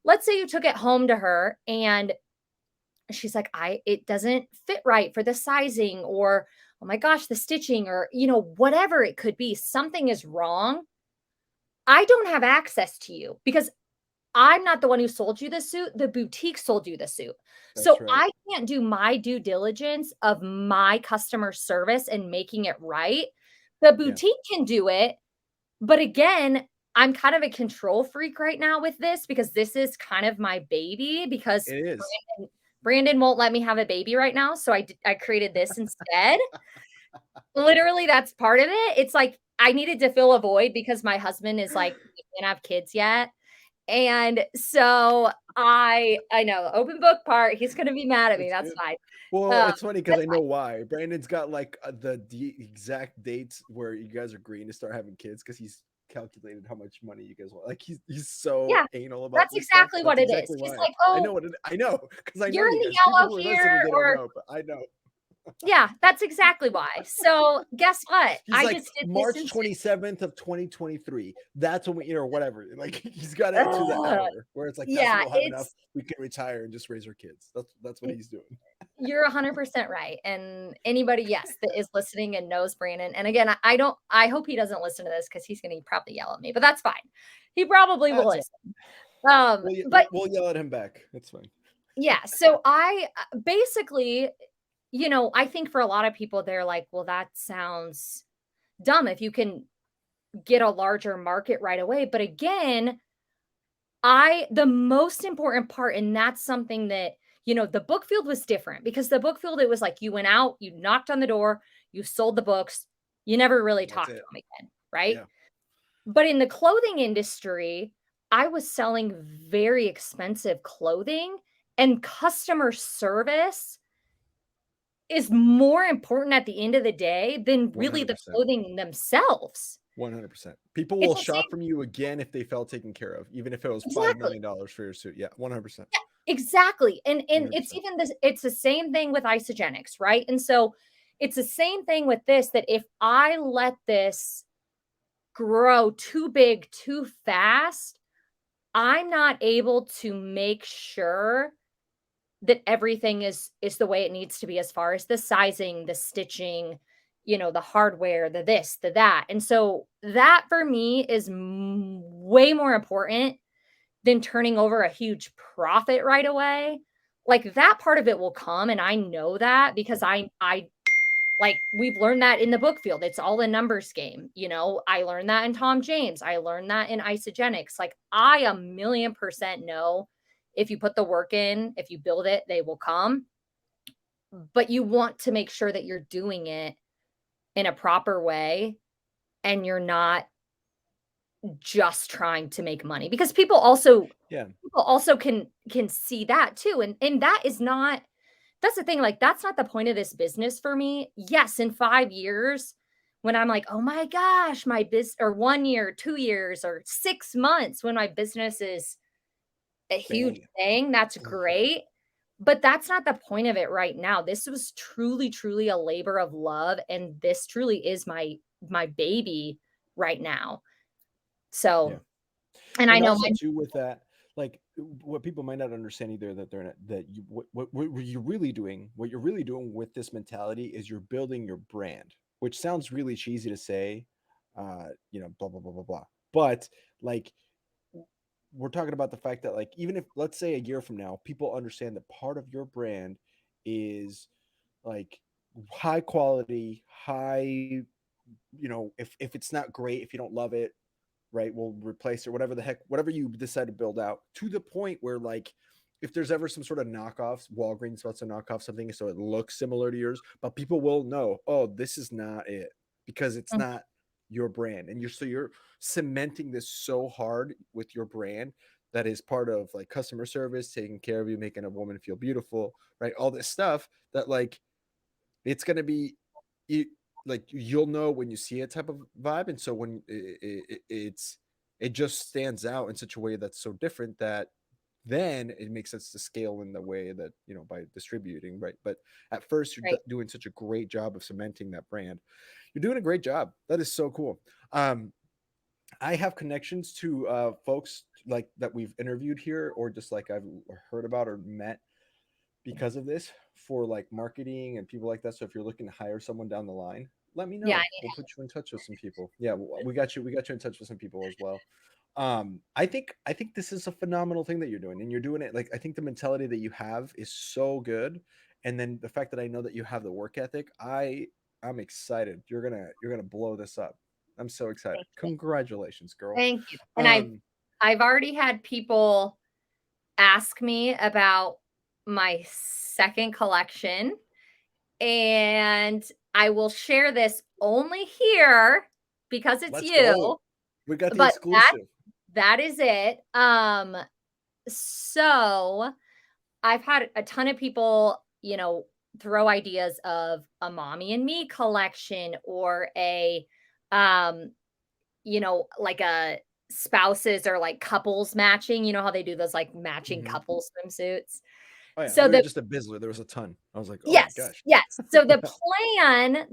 Let's say you took it home to her and she's like, it doesn't fit right for the sizing, or oh my gosh, the stitching, or whatever it could be. Something is wrong. I don't have access to you, because I'm not the one who sold you the suit. The boutique sold you the suit. That's So right. I can't do my due diligence of my customer service and making it right. The Yeah, boutique can do it. But again, I'm kind of a control freak right now with this, because this is kind of my baby, because it is. Brandon won't let me have a baby right now. So I created this instead. Literally, that's part of it. It's like I needed to fill a void, because my husband is like, "We can't have kids yet." And so I know, open book part, he's gonna be mad at me, It's that's good. fine. Well, Um, it's funny because that's I fine. know why. Brandon's got like the exact dates where you guys are agreeing to start having kids, because he's calculated how much money you guys want. Like he's so Yeah, anal about that's this stuff. exactly what That's it is. exactly He's why. like, I know "Oh, what I know, because I know you're in you the guys. People yellow who are listening, here," they don't or know, but I know. yeah, that's exactly why. So, guess what? He's I like just did this March in 27th of 2023. That's when we, or whatever. Like he's got it to the Ugh, hour where it's like that's when yeah, we'll have enough. it's We can retire and just raise our kids. That's what he's doing. you're 100% right, and anybody, yes, that is listening and knows Brandon, and again, I hope he doesn't listen to this, because he's gonna probably yell at me, but that's fine. He probably will That's all. listen. But We'll yell at him back. That's fine. yeah, so I basically, I think for a lot of people, they're like, well, that sounds dumb if you can get a larger market right away. But again, the most important part, and that's something that, the book field was different, because the book field, it was like you went out, you knocked on the door, you sold the books, you never really That's talked to it. them again. Right. Yeah. But in the clothing industry, I was selling very expensive clothing, and customer service is more important at the end of the day than really the 100%. clothing themselves. 100%. People It's will the shop same. from you again if they felt taken care of, even if it was $5 Exactly. million for your suit. Yeah, 100%. Yeah, exactly. And it's 100%. even this, it's the same thing with isogenics, right? And so it's the same thing with this, that if I let this grow too big too fast, I'm not able to make sure that everything is the way it needs to be, as far as the sizing, the stitching, the hardware, the this, the that. And so that for me is way more important than turning over a huge profit right away. Like that part of it will come. And I know that because I like we've learned that in the book field. It's all a numbers game. I learned that in Tom James. I learned that in isogenics. Like I 1,000,000% know if you put the work in, if you build it, they will come. But you want to make sure that you're doing it in a proper way and you're not just trying to make money because Yeah. people also can see that too. And that is not that's the thing, like, that's not the point of this business for me. Yes, in 5 years, when I'm like, "Oh my gosh, my or 1 year, 2 years, or 6 months when my business is a huge Bang. thing," that's great, but that's not the point of it right now. This was truly, truly a labor of love, and this truly is my baby right now. Yeah. So and I And know also my too with that, like what people might not understand either, that they're not, that you what you're really doing, what you're really doing with this mentality is you're building your brand, which sounds really cheesy to say, blah blah blah blah blah. But like we're talking about the fact that like even if let's say a year from now, people understand that part of your brand is like high quality, high, if it's not great, if you don't love it, right, we'll replace it, whatever the heck, whatever you decide to build out, to the point where like if there's ever some sort of knockoffs, Walgreens wants to knock off something so it looks similar to yours, but people will know, oh, this is not it because it's Mm, not your brand. And you're cementing this so hard with your brand that is part of like customer service, taking care of you, making a woman feel beautiful, right? All this stuff that like it's going to be you, like you'll know when you see a type of vibe. And so when it just stands out in such a way that's so different that then it makes sense to scale in the way that by distributing, right? But at first you're right. doing such a great job of cementing that brand. You're doing a great job. That is so cool. I have connections to folks like that we've interviewed here or just like I've heard about or met because of this for like marketing and people like that. So if you're looking to hire someone down the line, let me Yeah, know. We'll put you in touch with some people. Yeah, we got you. We got you in touch with some people as well. I think this is a phenomenal thing that you're doing, and you're doing it like I think the mentality that you have is so good, and then the fact that I know that you have the work ethic, I'm excited. You're gonna blow this up. I'm so excited. thank you. Congratulations, girl. Thank you. And Um, I've already had people ask me about my second collection, and I will share this only here because it's let's go. you, We got the but exclusive. that is it. So I've had a ton of people, throw ideas of a mommy and me collection or um, like a spouses or like couples matching. You know how they do those like matching Mhm. couple swimsuits. Oh yeah, So we were the just at Bizzler. There was a ton. I was like, oh my Yes, gosh. yes. So the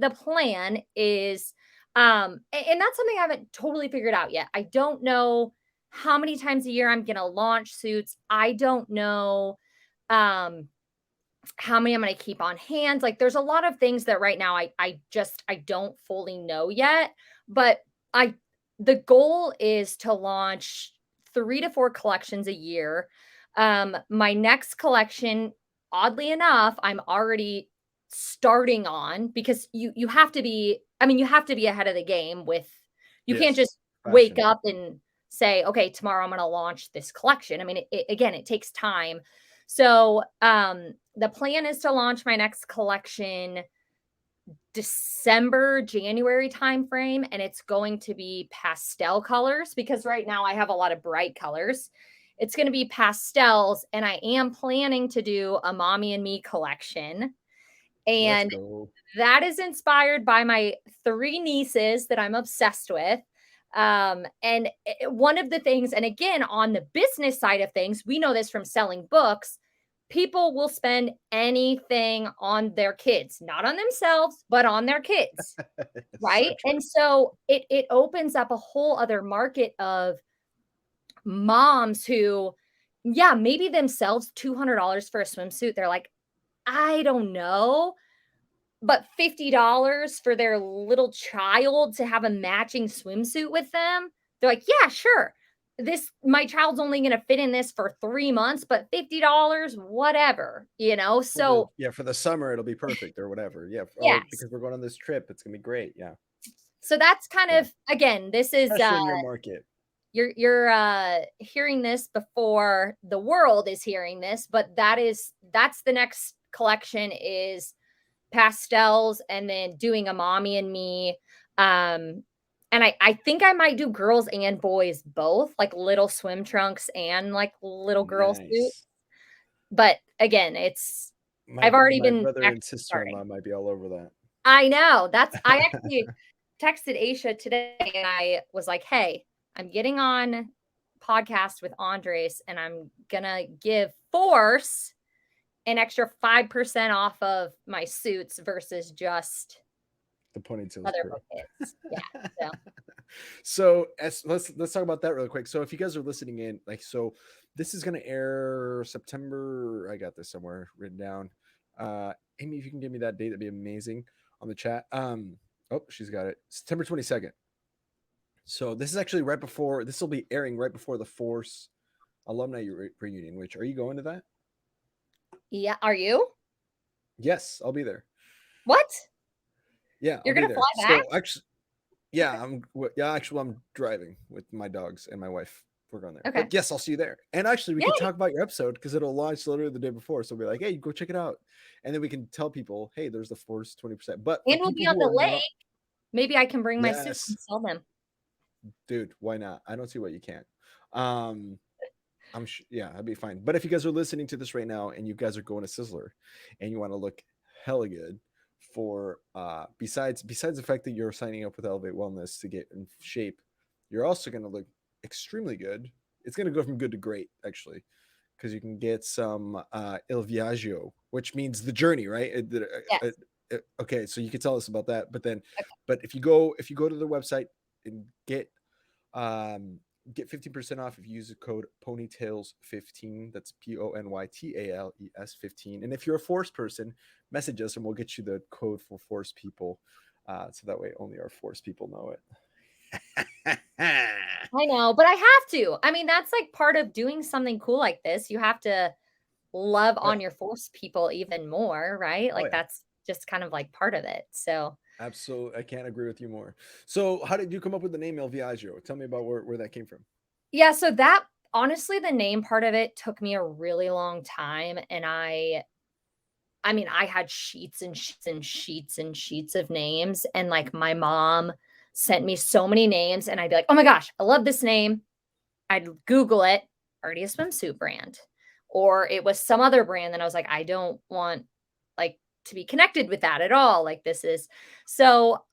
plan is, and that's something I haven't totally figured out yet. I don't know how many times a year I'm gonna launch suits. I don't know, um, how many I'm gonna keep on hand. Like, there's a lot of things that right now I don't fully know yet, but I the goal is to launch 3 to 4 collections a year. My next collection, oddly enough, I'm already starting on because you have to be I mean, you have to be ahead of the game with you can't Yes. just wake Fashion. up and say, "Okay, tomorrow I'm gonna launch this collection." I mean, again, it takes time. So, the plan is to launch my next collection December, January timeframe, and it's going to be pastel colors because right now I have a lot of bright colors. It's going to be pastels, and I am planning to do a mommy and me collection. Let's And go. that is inspired by my 3 nieces that I'm obsessed with. And one of the things, and again, on the business side of things, we know this from selling books, people will spend anything on their kids, not on themselves, but on their kids, It's so right? true. And so it opens up a whole other market of moms who, yeah, maybe themselves $200 for a swimsuit. They're like, I don't know, but $50 for their little child to have a matching swimsuit with them. They're like, yeah, sure. My child's only going to fit in this for 3 months, but $50, whatever, So, for the summer, it'll be perfect or whatever. Yeah. Oh, yes. because we're going on this trip, it's gonna be great. Yeah. So that's kind of, again, this is, Especially in your market. you're hearing this before the world is hearing this, but that's the next collection is pastels and then doing a mommy and me. And I think I might do girls and boys both, like little swim trunks and like little girl suits. Nice. But again, I've already my been brother and actually starting. sister-in-law might be all over that. I know. I actually texted Aisha today and I was like, hey, I'm getting on podcast with Andres and I'm gonna give Force an extra 5% off of my suits versus just The ponytails other crew. buckets. Yeah. So let's talk about that real quick. So if you guys are listening in, so this is gonna air September. I got this somewhere written down. Amy, if you can give me that date, that'd be amazing on the chat. Oh, she's got it. September 22nd. So this is actually right before. This will be airing right before the Force alumni reunion. Which, are you going to that? Yeah. Are you? Yes, I'll be there. What? Yeah, You're I'll be gonna there. fly back? So actually, yeah, I'm driving with my dogs and my wife. We're going there. Okay. But yes, I'll see you there. And actually, we Yay. can talk about your episode because it'll launch literally the day before. So we'll be like, hey, go check it out. And then we can tell people, hey, there's the Force 20%. But And we'll be on the lake. Maybe I can bring my suits and sell them. Dude, why not? I don't see why you can't. I'm sure, yeah, I'd be fine. But if you guys are listening to this right now and you guys are going to Sizzler and you want to look hella good for besides the fact that you're signing up with Elevate Wellness to get in shape, you're also going to look extremely good. It's going to go from good to great, actually, because you can get some Il Viaggio, which means the journey, right? Yes. Okay, so you can tell us about that. But if you go to the website and get 15% off if you use the code ponytails15. That's PONYTALES 15. And if you're a Force person, message us and we'll get you the code for Force people. So that way only our Force people know it. I know, but I have to. I mean, that's like part of doing something cool like this. You have to love on your Force people even more, right? Like that's just kind of like part of it. So absolutely, I can't agree with you more. So how did you come up with the name El Viaggio? Tell me about where that came from. Yeah, so that honestly, the name part of it took me a really long time. And I mean, I had sheets and sheets and sheets and sheets of names. And like my mom sent me so many names, and I'd be like, oh my gosh, I love this name. I'd Google it, already a swimsuit brand. Or it was some other brand. And I was like, I don't want like to be connected with that at all. Like this is so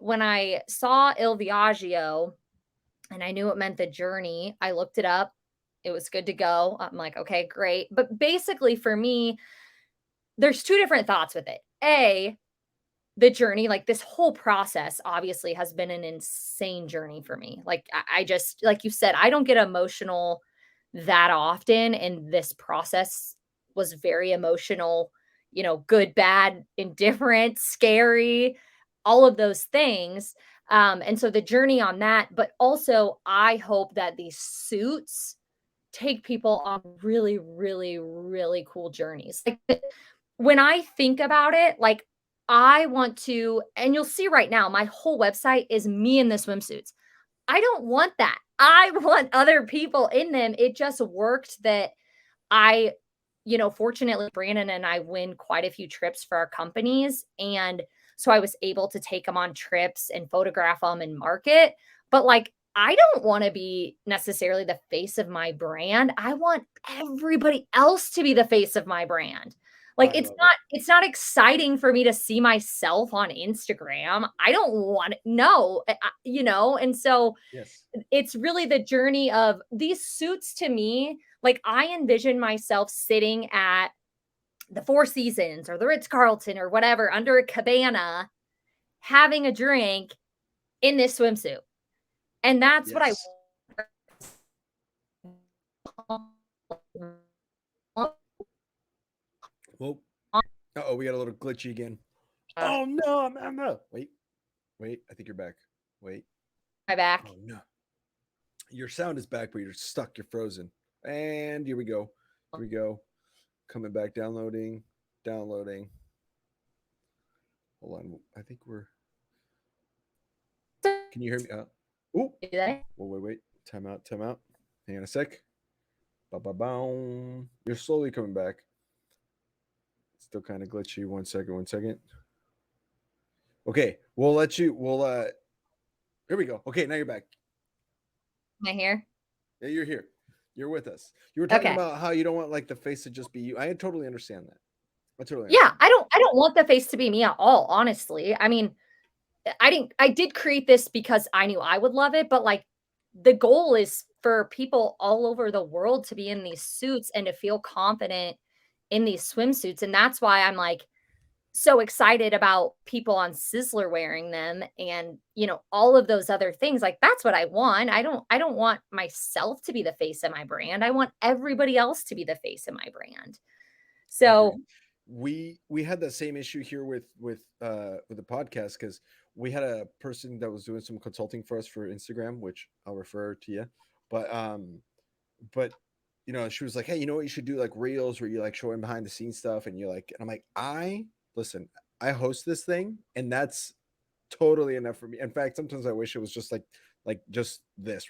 when I saw Il Viaggio and I knew it meant the journey, I looked it up. It was good to go. I'm like, okay, great. But basically for me, there's two different thoughts with it. A, the journey, like this whole process obviously has been an insane journey for me. Like I just, like you said, I don't get emotional that often. And this process was very emotional, good, bad, indifferent, scary, all of those things. And so the journey on that, but also I hope that these suits take people on really, really, really cool journeys. Like when I think about it, like I want to, and you'll see right now, my whole website is me in the swimsuits. I don't want that. I want other people in them. It just worked that fortunately, Brandon and I win quite a few trips for our companies. And so I was able to take them on trips and photograph them and market. But like, I don't want to be necessarily the face of my brand. I want everybody else to be the face of my brand. Like it's not exciting for me to see myself on Instagram. I don't want to know, and so it's really the journey of these suits to me. Like I envision myself sitting at the Four Seasons or the Ritz-Carlton or whatever under a cabana, having a drink in this swimsuit. And that's what I Well, we got a little glitchy again. Oh no, no. Wait. I think you're back. Wait. My back. Oh no. Your sound is back, but you're stuck. You're frozen. And here we go. Coming back, downloading. Hold on. I think we're. Can you hear me? Oh. Wait. Time out. Hang on a sec. Ba-ba-boom. You're slowly coming back. Still kind of glitchy. One second. Okay. We'll here we go. Okay, now you're back. Am I here? Yeah, you're here. You're with us. You were talking Okay. about how you don't want like the face to just be you. I totally understand that. Yeah, I don't want the face to be me at all, honestly. I mean, I did create this because I knew I would love it, but like the goal is for people all over the world to be in these suits and to feel confident in these swimsuits. And that's why I'm like so excited about people on Sizzler wearing them and, all of those other things. Like that's what I want. I don't want myself to be the face of my brand. I want everybody else to be the face of my brand. So, we had that same issue here with the podcast because we had a person that was doing some consulting for us for Instagram, which I'll refer to you. But she was like, hey, you know what you should do, like reels where you like showing behind the scenes stuff, and I'm like, listen, I host this thing, and that's totally enough for me. In fact, sometimes I wish it was just like just this,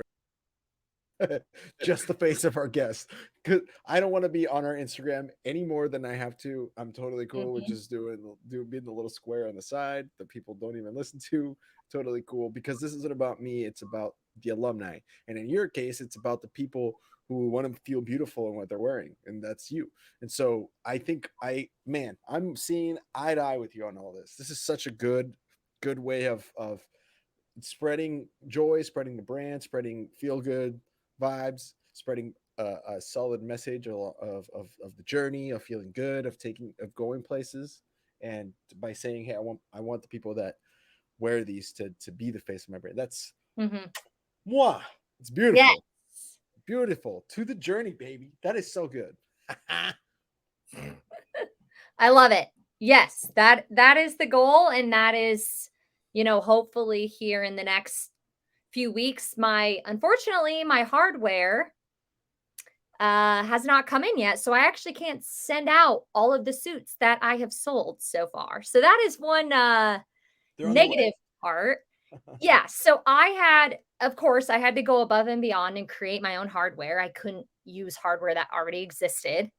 just the face of our guest, because I don't want to be on our Instagram any more than I have to. I'm totally cool with just being the little square on the side that people don't even listen to. Totally cool, because this isn't about me, it's about the alumni, and in your case it's about the people who want to feel beautiful in what they're wearing, and that's you. And so I think I'm seeing eye to eye with you on all this. This is such a good way of spreading joy, spreading the brand, spreading feel good vibes, spreading a solid message of the journey, of feeling good, of going places, and by saying, hey, I want the people that wear these to be the face of my brand. That's mwah. It's beautiful. yes. Beautiful. To the journey, baby. That is so good. I love it. Yes, that is the goal, and that is, hopefully here in the next few weeks. Unfortunately, my hardware has not come in yet, so I actually can't send out all of the suits that I have sold so far. So that is one negative part. Yeah, so of course, I had to go above and beyond and create my own hardware. I couldn't use hardware that already existed.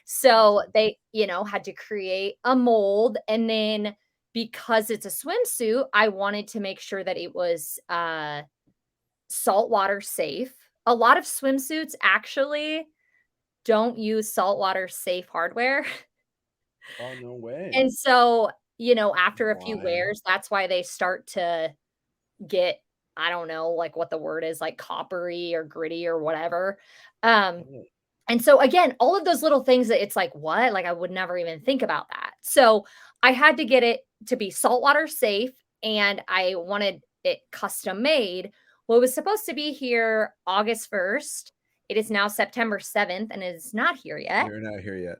So they, had to create a mold. And then because it's a swimsuit, I wanted to make sure that it was saltwater safe. A lot of swimsuits actually don't use saltwater safe hardware. Oh, no way. And so, after a few wears, that's why they start to get, I don't know, like what the word is, like coppery or gritty or whatever. And so again, all of those little things that it's like, what? Like I would never even think about that. So I had to get it to be saltwater safe, and I wanted it custom made. Well, it was supposed to be here August 1st. It is now September 7th, and it is not here yet. You're not here yet.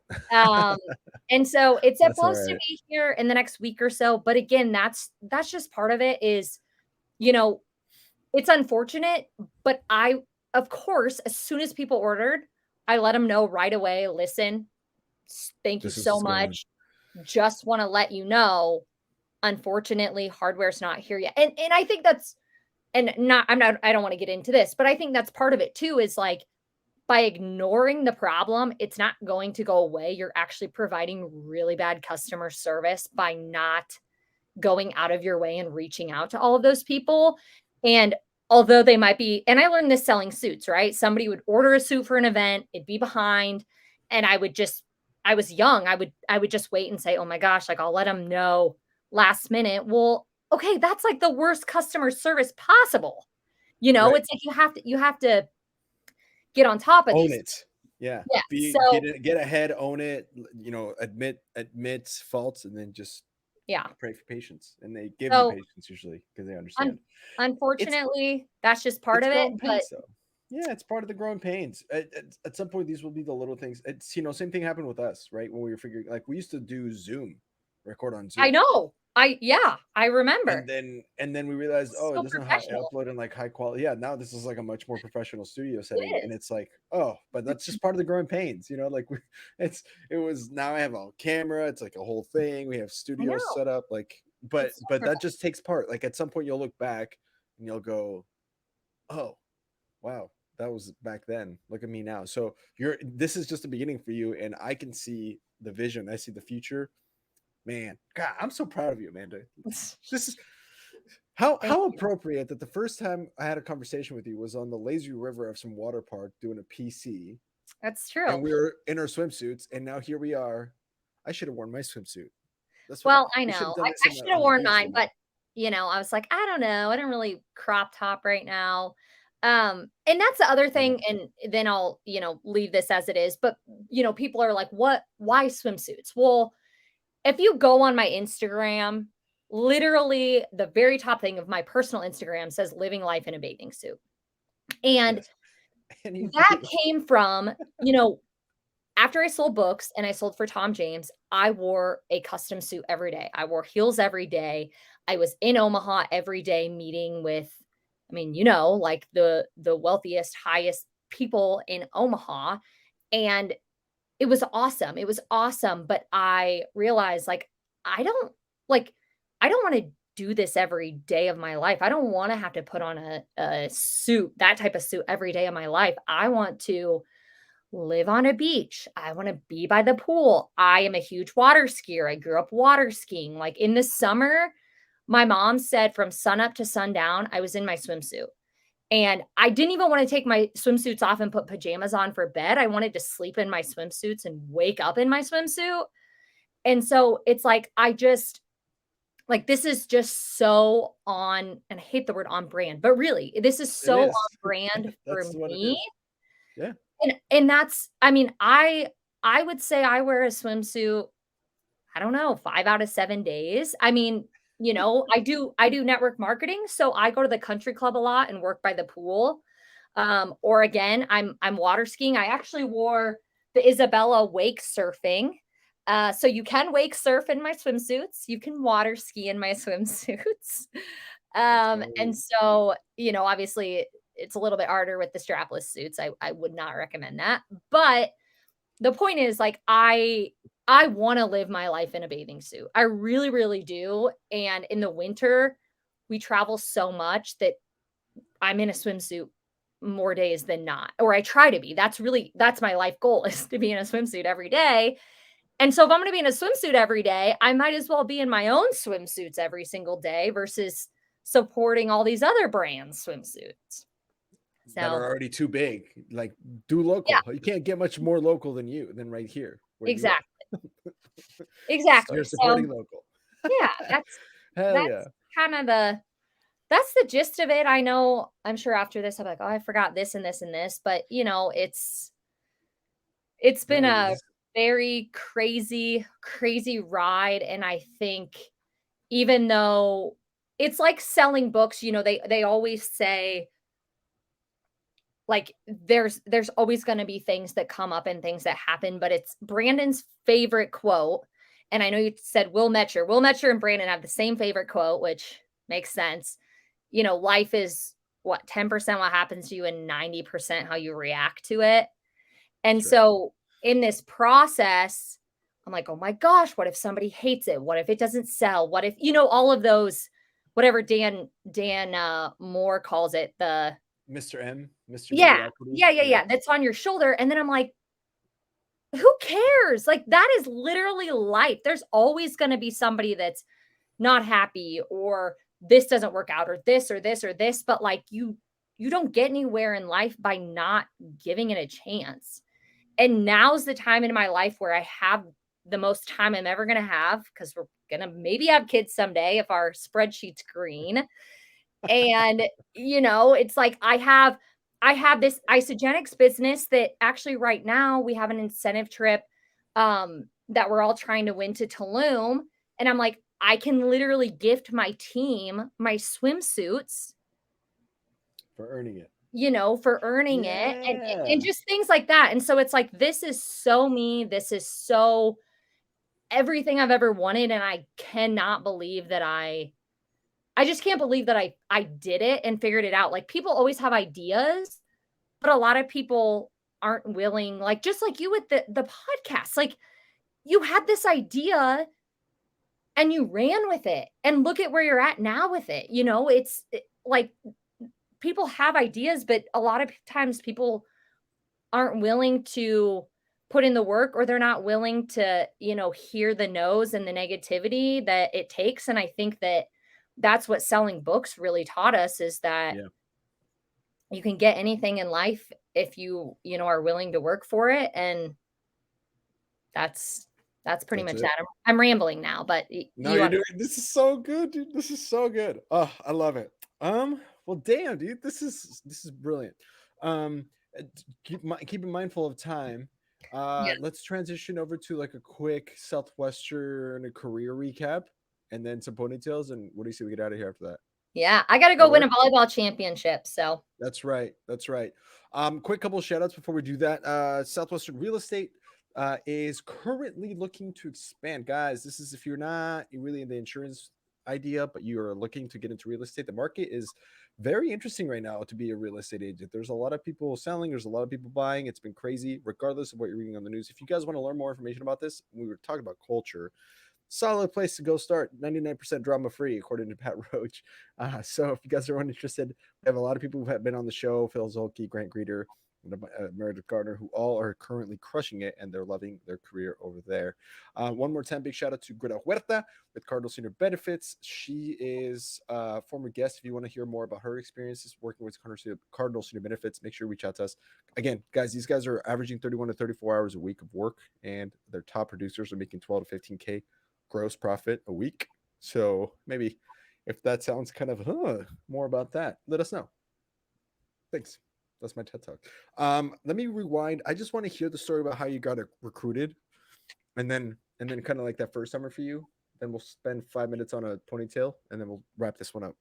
And so it's supposed to be here in the next week or so. But again, that's just part of it is, it's unfortunate, but of course, as soon as people ordered, I let them know right away, listen, thank you so much. Just want to let you know, unfortunately, hardware's not here yet. And I think I don't want to get into this, but I think that's part of it too, is like by ignoring the problem, it's not going to go away. You're actually providing really bad customer service by not going out of your way and reaching out to all of those people. And although they might be, and I learned this selling suits, right? Somebody would order a suit for an event, it'd be behind, and I was young. I would just wait and say, oh my gosh, like I'll let them know last minute. Well, okay, that's like the worst customer service possible. Right. It's like you have to get on top of own these. it. Yeah. Get ahead, own it, admit faults, and then just pray for patience. And they give you patience usually because they understand. Unfortunately, that's just part of it. Yeah, it's part of the growing pains. At some point, these will be the little things. It's same thing happened with us, right? When we were figuring, like we used to do Zoom, record on Zoom. I know. I remember. And then we realized, oh, So this is not how I professional. upload in like high quality. Yeah, now this is like a much more professional studio setting, It and is. it's like, oh, but that's just part of the growing pains, like it was now I have a camera, it's like a whole thing. We have I studios know. set up, like, It's so but that professional. just takes part. Like at some point you'll look back and you'll go, oh, wow, that was back then. Look at me now. So this is just the beginning for you, and I can see the vision. I see the future. Man, God, I'm so proud of you, Amanda. This is Thank how you. appropriate that the first time I had a conversation with you was on the lazy river of some water park doing a PC, That's and true. we were in our swimsuits, and now here we are. I should have worn my swimsuit. That's what Well, I we should have know. done this I on should have the worn beach mine, somewhere. but I was like, I don't know. I don't really crop top right now. And that's the other Mhm. thing. And then I'll, leave this as it is. But people are like, why swimsuits? Well, if you go on my Instagram, literally the very top thing of my personal Instagram says living life in a bathing suit. And Yes, and you that do. came from, after I sold books and I sold for Tom James, I wore a custom suit every day. I wore heels every day. I was in Omaha every day meeting with, like the wealthiest, highest people in Omaha. And it was awesome. It was awesome. But I realized I don't like I don't want to do this every day of my life. I don't want to have to put on a suit, that type of suit every day of my life. I want to live on a beach. I want to be by the pool. I am a huge water skier. I grew up water skiing. Like in the summer, my mom said from sun up to sundown, I was in my swimsuit. And I didn't even want to take my swimsuits off and put pajamas on for bed. I wanted to sleep in my swimsuits and wake up in my swimsuit. And so it's like, this is just so on, and I hate the word on brand, but really, this is It so on is. brand for That's what it me. is. Yeah. And that's I would say I wear a swimsuit, I don't know, 5 out of 7 days. I do network marketing, so I go to the country club a lot and work by the pool. Or again, I'm water skiing. I actually wore the Isabella wake surfing. So you can wake surf in my swimsuits. You can water ski in my swimsuits. Let's And go. so, obviously it's a little bit harder with the strapless suits. I would not recommend that. But the point is I want to live my life in a bathing suit. I really, really do. And in the winter, we travel so much that I'm in a swimsuit more days than not, or I try to be. That's my life goal is to be in a swimsuit every day. And so if I'm going to be in a swimsuit every day, I might as well be in my own swimsuits every single day versus supporting all these other brands swimsuits. That are So, already too big. Like, do yeah, local. You can't get much more local than right here where you are. exactly. Exactly. You're So, supporting local. yeah, that's Hell yeah. that's kind of that's the gist of it. I know I'm sure after this I'm like, "Oh, I forgot this and this and this," but it's been No, a this very crazy, crazy ride, and I think even though it's like selling books, they always say, like, there's always gonna be things that come up and things that happen, but it's Brandon's favorite quote, and I know you said Will Metscher. Will Metscher and Brandon have the same favorite quote, which makes sense. Life is what, 10% what happens to you and 90% how you react to it. And that's right. so in this process, I'm like, "Oh my gosh, what if somebody hates it? What if it doesn't sell? What if," all of those, whatever Dan Moore calls it, the Mr. M, Mr. yeah, Mediocrity. yeah, yeah, Yeah. yeah, that's on your shoulder. And then I'm like, "Who cares?" Like, that is literally life. There's always gonna be somebody that's not happy, or this doesn't work out, or this or this or this, but like you don't get anywhere in life by not giving it a chance. And now's the time in my life where I have the most time I'm ever going to have, because we're going to maybe have kids someday if our spreadsheet's green. And it's like I have this isogenics business that actually right now we have an incentive trip that we're all trying to win to Tulum, and I'm like, I can literally gift my team my swimsuits, For earning it. for earning it, and Yeah. just things like that. And so it's like, this is so me. This is so everything I've ever wanted, and I cannot believe that I just can't believe that I did it and figured it out. Like, people always have ideas, but a lot of people aren't willing, like, just like you with the podcast. Like, you had this idea and you ran with it, and look at where you're at now with it. Like, people have ideas, but a lot of times people aren't willing to put in the work, or they're not willing to, hear the no's and the negativity that it takes. And I think that that's what selling books really taught us, is that Yeah. you can get anything in life if you, are willing to work for it. And that's pretty That's much it. that. I'm rambling now, but No, you're doing this is so good, dude. This is so good. Oh, I love it. Well, damn, dude, this is brilliant. Keeping mindful of time. Yeah. Let's transition over to like a quick Southwestern career recap, and then some ponytails. And what do you say we get out of here after that? Yeah, I gotta That go win a work? volleyball championship, so That's right. That's right. Quick couple of shout outs before we do that. Southwestern Real Estate is currently looking to expand. Guys, this is if you're not really in the insurance idea, but you are looking to get into real estate. The market is very interesting right now to be a real estate agent. There's a lot of people selling, there's a lot of people buying. It's been crazy, regardless of what you're reading on the news. If you guys want to learn more information about this, we were talking about culture. Solid place to go start. 99% drama free, according to Pat Roach. So if you guys are interested, we have a lot of people who have been on the show: Phil Zolke, Grant Greeter, and Meredith Gardner, who all are currently crushing it, and they're loving their career over there. One more time, big shout out to Greta Huerta with Cardinal Senior Benefits. She is a former guest. If you want to hear more about her experiences working with Cardinal Senior Benefits, make sure you reach out to us. Again, guys, these guys are averaging 31 to 34 hours a week of work, and their top producers are making 12 to 15K gross profit a week. So maybe if that sounds kind of more about that, let us know. Thanks. That's my TED talk. Let me rewind. I just want to hear the story about how you got recruited, and then kind of like that first summer for you. Then we'll spend 5 minutes on a ponytail, and then we'll wrap this one up.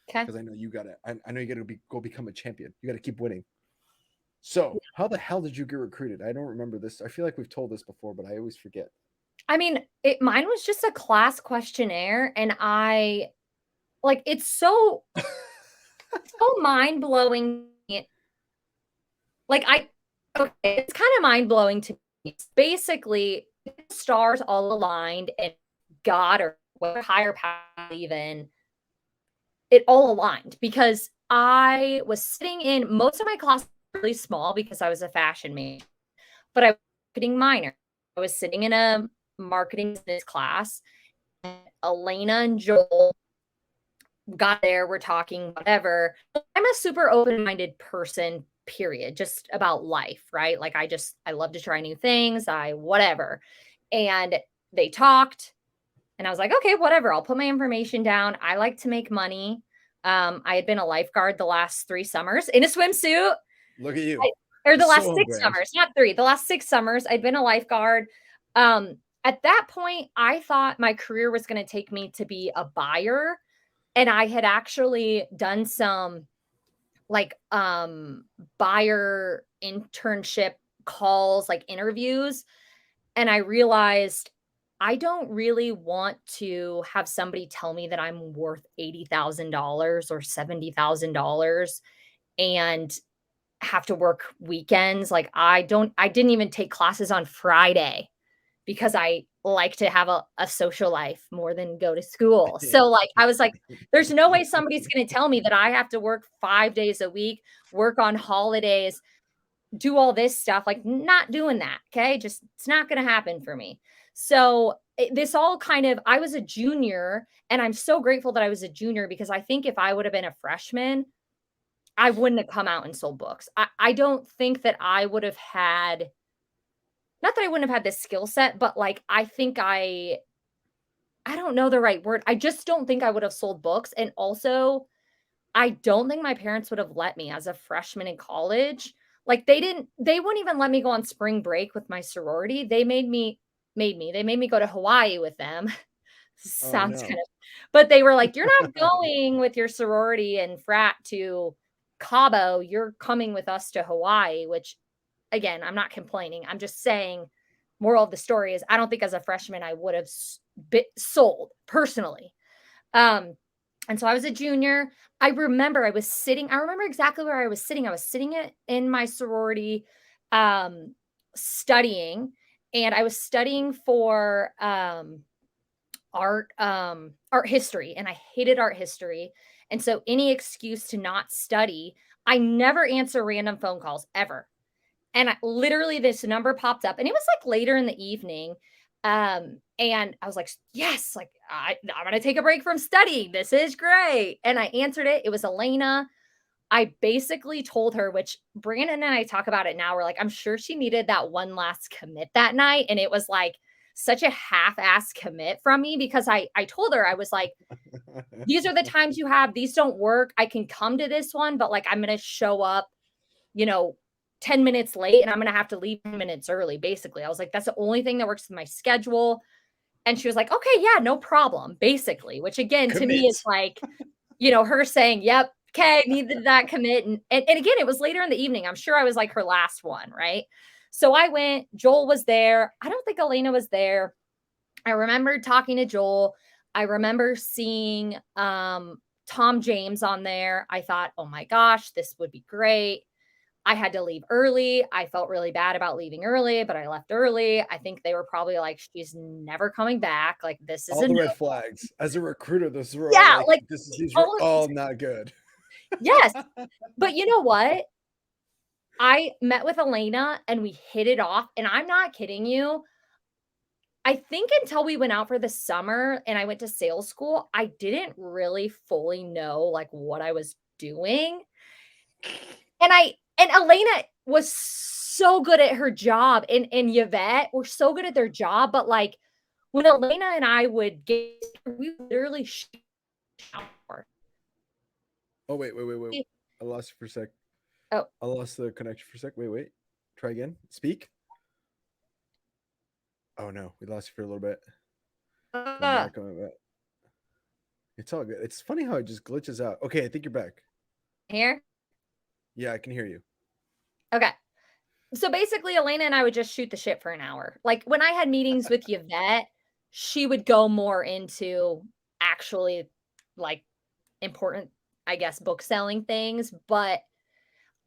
okay. Because I know you got to. I know you got to go become a champion. You got to keep winning. So, how the hell did you get recruited? I don't remember this. I feel like we've told this before, but I always forget. I mean, mine was just a class questionnaire, and it's so mind-blowing. It's kind of mind-blowing to me. It's basically, stars all aligned, and God, or what higher power even, it all aligned, because I was sitting in most of my class really small because I was a fashion major, but I was a marketing minor. I was sitting in a marketing business class. Elena and Joel got there, we're talking, whatever. I'm a super open-minded person, period, just about life, right? Like, I love to try new things, whatever. And they talked, and I was like, okay, whatever, I'll put my information down. I like to make money. I had been a lifeguard the last 3 summers in a swimsuit. Look at you. Or the last So 6 brand. summers, not 3, the last 6 summers, I'd been a lifeguard. At that point, I thought my career was going to take me to be a buyer. And I had actually done some buyer internship calls, like interviews. And I realized I don't really want to have somebody tell me that I'm worth $80,000 or $70,000 and have to work weekends. Like, I didn't even take classes on Friday because I like to have a social life more than go to school. So, like, I was like, there's no way somebody's going to tell me that I have to work 5 days a week, work on holidays, do all this stuff. Like, not doing that. Okay. Just, it's not going to happen for me. So this all kind of, I was a junior, and I'm so grateful that I was a junior, because I think if I would have been a freshman, I wouldn't have come out and sold books. I don't think that I would have had, not that I wouldn't have had this skill set, but like, I think I don't know the right word. I just don't think I would have sold books. And also, I don't think my parents would have let me as a freshman in college. Like, they wouldn't even let me go on spring break with my sorority. They made me go to Hawaii with them. Oh Sounds no. kind of, but they were like, you're not going with your sorority and frat to Cabo. You're coming with us to Hawaii, which, again, I'm not complaining. I'm just saying moral of the story is I don't think as a freshman I would have sold personally. And so I was a junior. I remember exactly where I was sitting. I was sitting in my sorority, studying, and I was studying for art history, and I hated art history. And so any excuse to not study, I never answer random phone calls ever. And literally this number popped up and it was like later in the evening. And I was like, yes, like I'm going to take a break from studying. This is great. And I answered it. It was Elena. I basically told her, which Brandon and I talk about it now. We're like, I'm sure she needed that one last commit that night. And it was like such a half-ass commit from me because I told her, I was like, these are the times you have, these don't work. I can come to this one, but like I'm going to show up, you know, 10 minutes late and I'm going to have to leave 10 minutes early. Basically, I was like, that's the only thing that works with my schedule. And she was like, okay, yeah, no problem. Basically, which again, to me is like, her saying, yep, okay, needed that commit. And again, it was later in the evening. I'm sure I was like her last one. Right. So I went, Joel was there. I don't think Elena was there. I remember talking to Joel. I remember seeing Tom James on there. I thought, oh my gosh, this would be great. I had to leave early. I felt really bad about leaving early, but I left early. I think they were probably like, she's never coming back. Like, this is All a the no. red flags. As a recruiter, those were all Yeah, like, like these were all not good. Yes. But you know what? I met with Elena and we hit it off. And I'm not kidding you. I think until we went out for the summer and I went to sales school, I didn't really fully know like what I was doing. And Elena was so good at her job, and Yvette were so good at their job, but like when Elena and I would get, we literally shower. Oh, wait. I lost you for a sec. Oh, I lost the connection for a sec. Wait. Try again. Speak. Oh no, we lost you for a little bit. Coming back. It's all good. It's funny how it just glitches out. Okay, I think you're back. here. Yeah, I can hear you. Okay. So basically, Elena and I would just shoot the shit for an hour. Like when I had meetings with Yvette, she would go more into actually like important, I guess, book selling things. But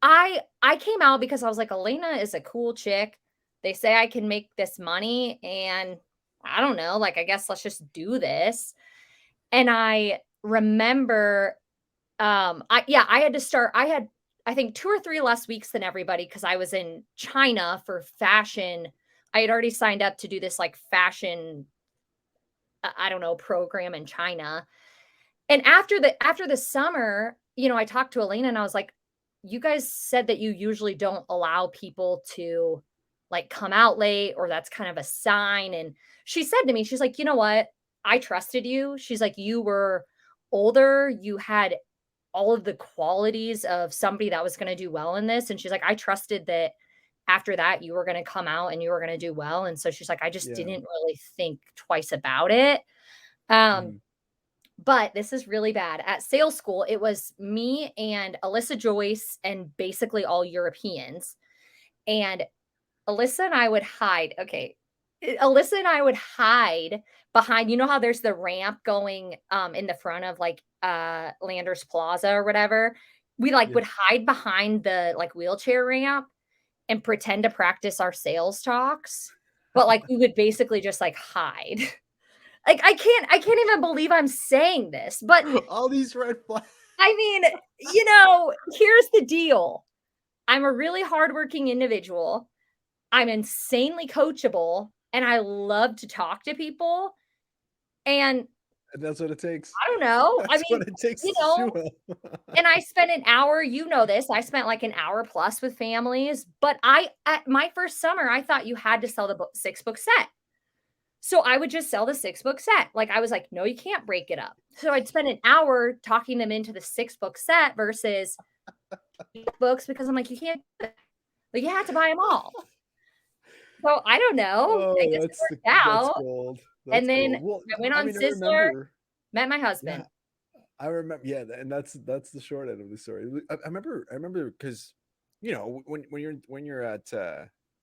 I came out because I was like, Elena is a cool chick. They say I can make this money, and I don't know, like I guess let's just do this. And I remember I had to start. I think 2 or 3 less weeks than everybody because I was in China for fashion. I had already signed up to do this like fashion, I don't know, program in China. And after the summer, I talked to Elena and I was like, you guys said that you usually don't allow people to like come out late, or that's kind of a sign. And she said to me, she's like, you know what? I trusted you. She's like, you were older, you had all of the qualities of somebody that was going to do well in this. And she's like, I trusted that after that you were going to come out and you were going to do well. And so she's like, I just Yeah. didn't really think twice about it. Um, Mhm. but this is really bad. At sales school, it was me and Alyssa Joyce and basically all Europeans. And Alyssa and I would hide. Okay. Alyssa and I would hide behind, you know how there's the ramp going in the front of like Landers Plaza or whatever. We like Yeah. would hide behind the like wheelchair ramp and pretend to practice our sales talks. But like we would basically just like hide. Like I can't even believe I'm saying this, but All these red flags. I mean, here's the deal. I'm a really hardworking individual. I'm insanely coachable and I love to talk to people. And And that's what it takes. I don't know. I That's mean, what it takes you to know, shoot them. and I spent an hour, this. I spent like an hour plus with families, but at my first summer, I thought you had to sell the 6-book set. So I would just sell the 6-book set. Like I was like, no, you can't break it up. So I'd spend an hour talking them into the 6-book set versus books because I'm like, you can't, like you have to buy them all. So I don't know. I Oh, guess it worked that's out. gold. And That's then gold. Well, I went I on mean, I Sizzler, remember. met my Yeah, husband. I remember. Yeah, and that's the short end of the story. I remember because when you're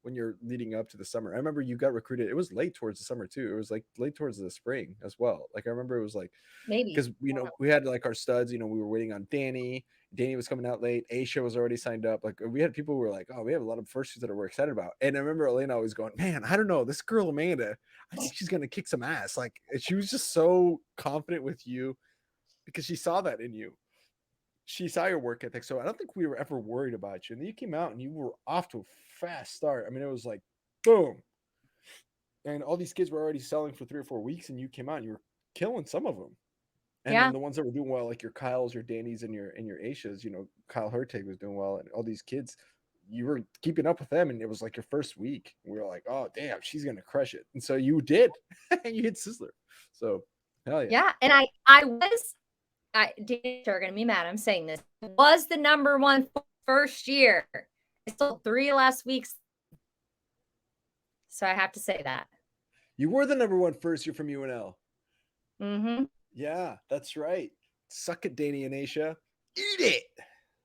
when you're leading up to the summer. I remember you got recruited. It was late towards the summer too. It was like late towards the spring as well. Like I remember it was like Maybe. because we had like our studs. We were waiting on Danny. Danny was coming out late. Aisha was already signed up. Like we had people who were like, "Oh, we have a lot of firsts that we're excited about." And I remember Elena always going, "Man, I don't know, this girl Amanda. I think she's gonna kick some ass." Like she was just so confident with you because she saw that in you. She saw your work ethic. So I don't think we were ever worried about you. And then you came out and you were off to a fast start. I mean, it was like boom. And all these kids were already selling for 3 or 4 weeks, and you came out and you were killing some of them. And Yeah. then the ones that were doing well, like your Kyles, your Dannies, and your Aishas, Kyle Huerta was doing well, and all these kids, you were keeping up with them, and it was like your first week. We were like, oh damn, she's gonna crush it, and so you did, and you hit Sizzler. So hell yeah. Yeah. And Danny are gonna be mad. I'm saying this was the number one first year. I sold 3 last week, so I have to say that. You were the number one first year from UNL. Mm-hmm. Yeah, that's right. Suck it, Danny and Aisha. Eat it.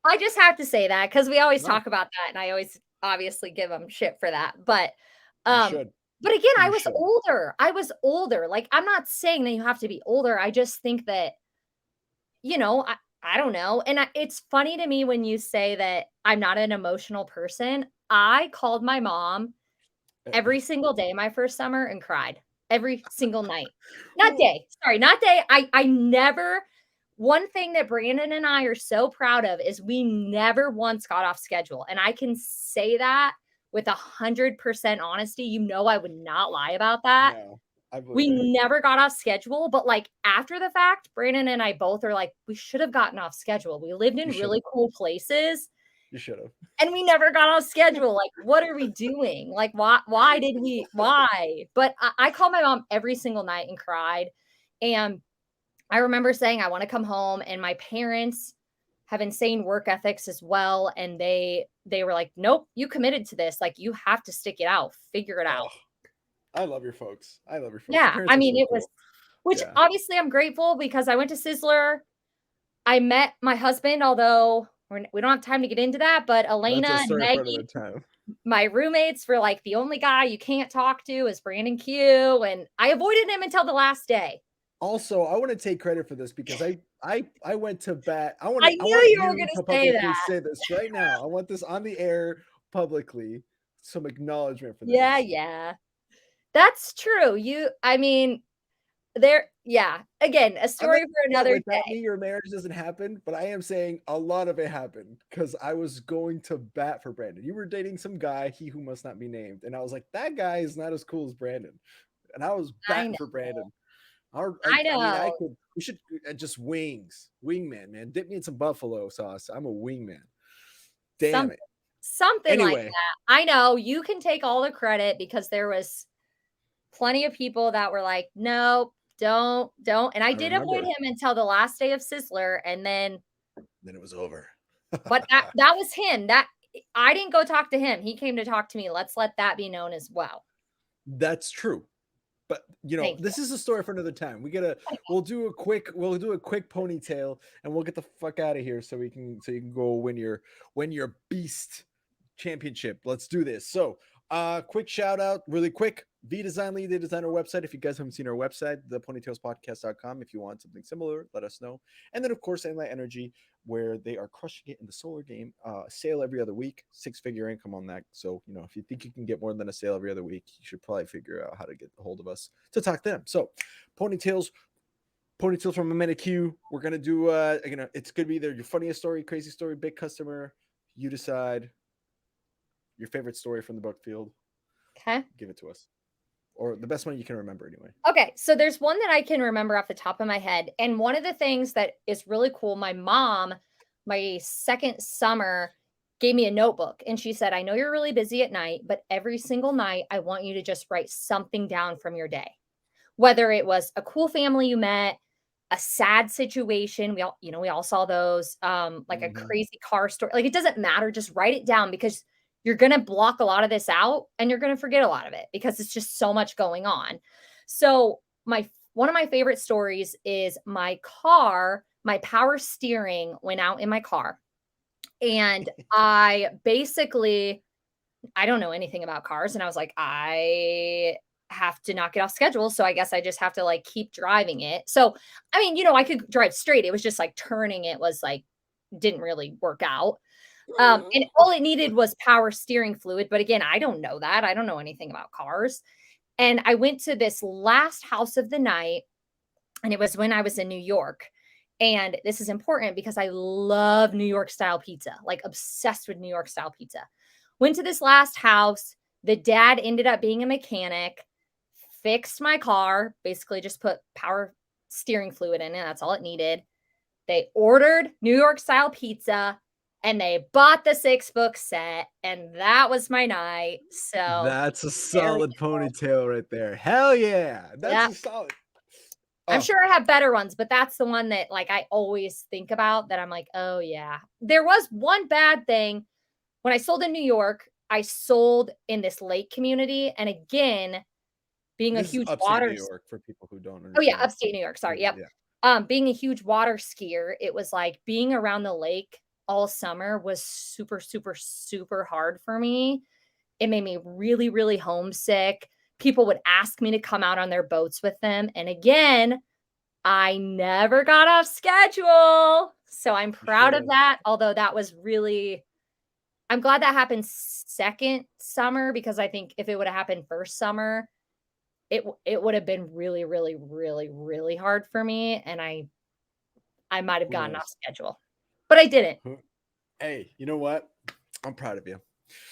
I just have to say that because we always talk about that, and I always obviously give them shit for that. But You should. but again, I was older. I was older. Like, I'm not saying that you have to be older. I just think that, I don't know. And it's funny to me when you say that I'm not an emotional person. I called my mom every single day my first summer and cried every single night. Not day. Sorry, not day. I never. One thing that Brandon and I are so proud of is we never once got off schedule. And I can say that with 100% honesty. I would not lie about that. No, we never got off schedule, but like after the fact, Brandon and I both are like, we should have gotten off schedule. We lived in really cool places. You should have. And we never got off schedule. Like, what are we doing? Like, why did we? Why? But I called my mom every single night and cried. And I remember saying, I want to come home. And my parents have insane work ethics as well. And they were like, nope, you committed to this. Like, you have to stick it out, figure it out. I love your folks. Yeah. I mean, it was, which obviously I'm grateful because I went to Sizzler. I met my husband, although we don't have time to get into that, but Elena and Maggie, my roommates, were like, the only guy you can't talk to is Brandon Q. And I avoided him until the last day. Also, I want to take credit for this because I went to bat. I knew you were going to say that. Say this right now. I want this on the air publicly. Some acknowledgement for this. Yeah. That's true. Again, a story for another day. Without me, your marriage doesn't happen, but I am saying a lot of it happened because I was going to bat for Brandon. You were dating some guy, he who must not be named, and I was like, that guy is not as cool as Brandon, and I was batting for Brandon. I know. We should just wingman, man. Dip me in some buffalo sauce. I'm a wingman. Damn it. Something like that. I know you can take all the credit because there was plenty of people that were like, no, don't. And I did avoid him until the last day of Sizzler. And then it was over. But that was him. That I didn't go talk to him. He came to talk to me. Let's let that be known as well. That's true. But this is a story for another time. We'll do a quick ponytail and we'll get the fuck out of here so you can go win your beast championship. Let's do this. So quick shout out, really quick. VDisain, the designer website. If you guys haven't seen our website, theponytailspodcast.com. If you want something similar, let us know. And then of course, EnLight.Energy, where they are crushing it in the solar game. Sale every other week, 6-figure income on that. So, if you think you can get more than a sale every other week, you should probably figure out how to get a hold of us to talk to them. So ponytails from Amanda Q. We're going to do, it's going to be either your funniest story, crazy story, big customer. You decide your favorite story from the book field. Okay. Give it to us. Or the best one you can remember anyway. Okay. So there's one that I can remember off the top of my head. And one of the things that is really cool, my mom, my second summer, gave me a notebook. And she said, I know you're really busy at night, but every single night, I want you to just write something down from your day. Whether it was a cool family you met, a sad situation. We all saw those, like a crazy car story. Like, it doesn't matter. Just write it down because you're going to block a lot of this out and you're going to forget a lot of it because it's just so much going on. So one of my favorite stories is my power steering went out in my car. And I basically I don't know anything about cars. And I was like, I have to not get off schedule. So I guess I just have to like keep driving it. So, I mean, I could drive straight. It was just like turning it was like, didn't really work out. And all it needed was power steering fluid. But again, I don't know that. I don't know anything about cars. And I went to this last house of the night, and it was when I was in New York. And this is important because I love New York style pizza, like obsessed with New York style pizza. Went to this last house. The dad ended up being a mechanic, fixed my car, basically just put power steering fluid in it. That's all it needed. They ordered New York style pizza and they bought the 6-book set. And that was my night. So That's a there we solid go. ponytail right there. Hell yeah. That's Yeah. a solid. I'm Oh, sure I have better ones, but that's the one that like I always think about that I'm like, oh yeah. There was one bad thing when I sold in New York. I sold in this lake community. And again, being a this is huge upstate New water York for people who don't oh yeah, understand. upstate New York. Sorry. Yep. Yeah. Being a huge water skier, it was like being around the lake all summer was super, super, super hard for me. It made me really, really homesick. People would ask me to come out on their boats with them. And again, I never got off schedule. So I'm You proud should of have. that. Although that was really, I'm glad that happened second summer because I think if it would have happened first summer, it would have been really, really, really, really hard for me. And I might have Who gotten off knows? schedule, but I didn't. Hey, you know what? I'm proud of you.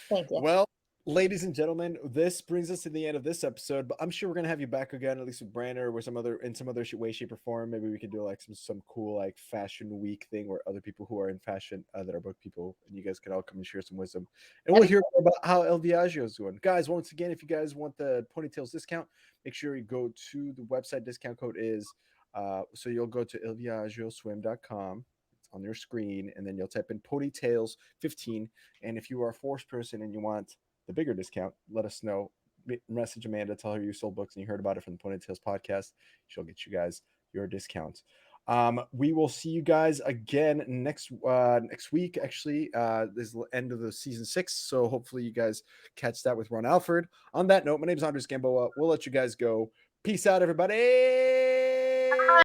Thank you. Well, ladies and gentlemen, this brings us to the end of this episode. But I'm sure we're gonna have you back again, at least with Brandon or some other in some other way, shape, or form. Maybe we could do like some cool like fashion week thing where other people who are in fashion that are book people, and you guys could all come and share some wisdom, and we'll That'd be hear more about how El Viaggio is doing. Guys, once again, if you guys want the ponytails discount, make sure you go to the website. Discount code is so you'll go to elviaggioswim.com. It's on your screen, and then you'll type in ponytails 15. And if you are a forced person and you want the bigger discount, let us know. Message Amanda, tell her you sold books and you heard about it from the Ponytails podcast. She'll get you guys your discount. We will see you guys again next week. Actually, this is the end of the season 6, so hopefully you guys catch that with Ron Alford. On that note, my name is Andres Gamboa. We'll let you guys go. Peace out, everybody.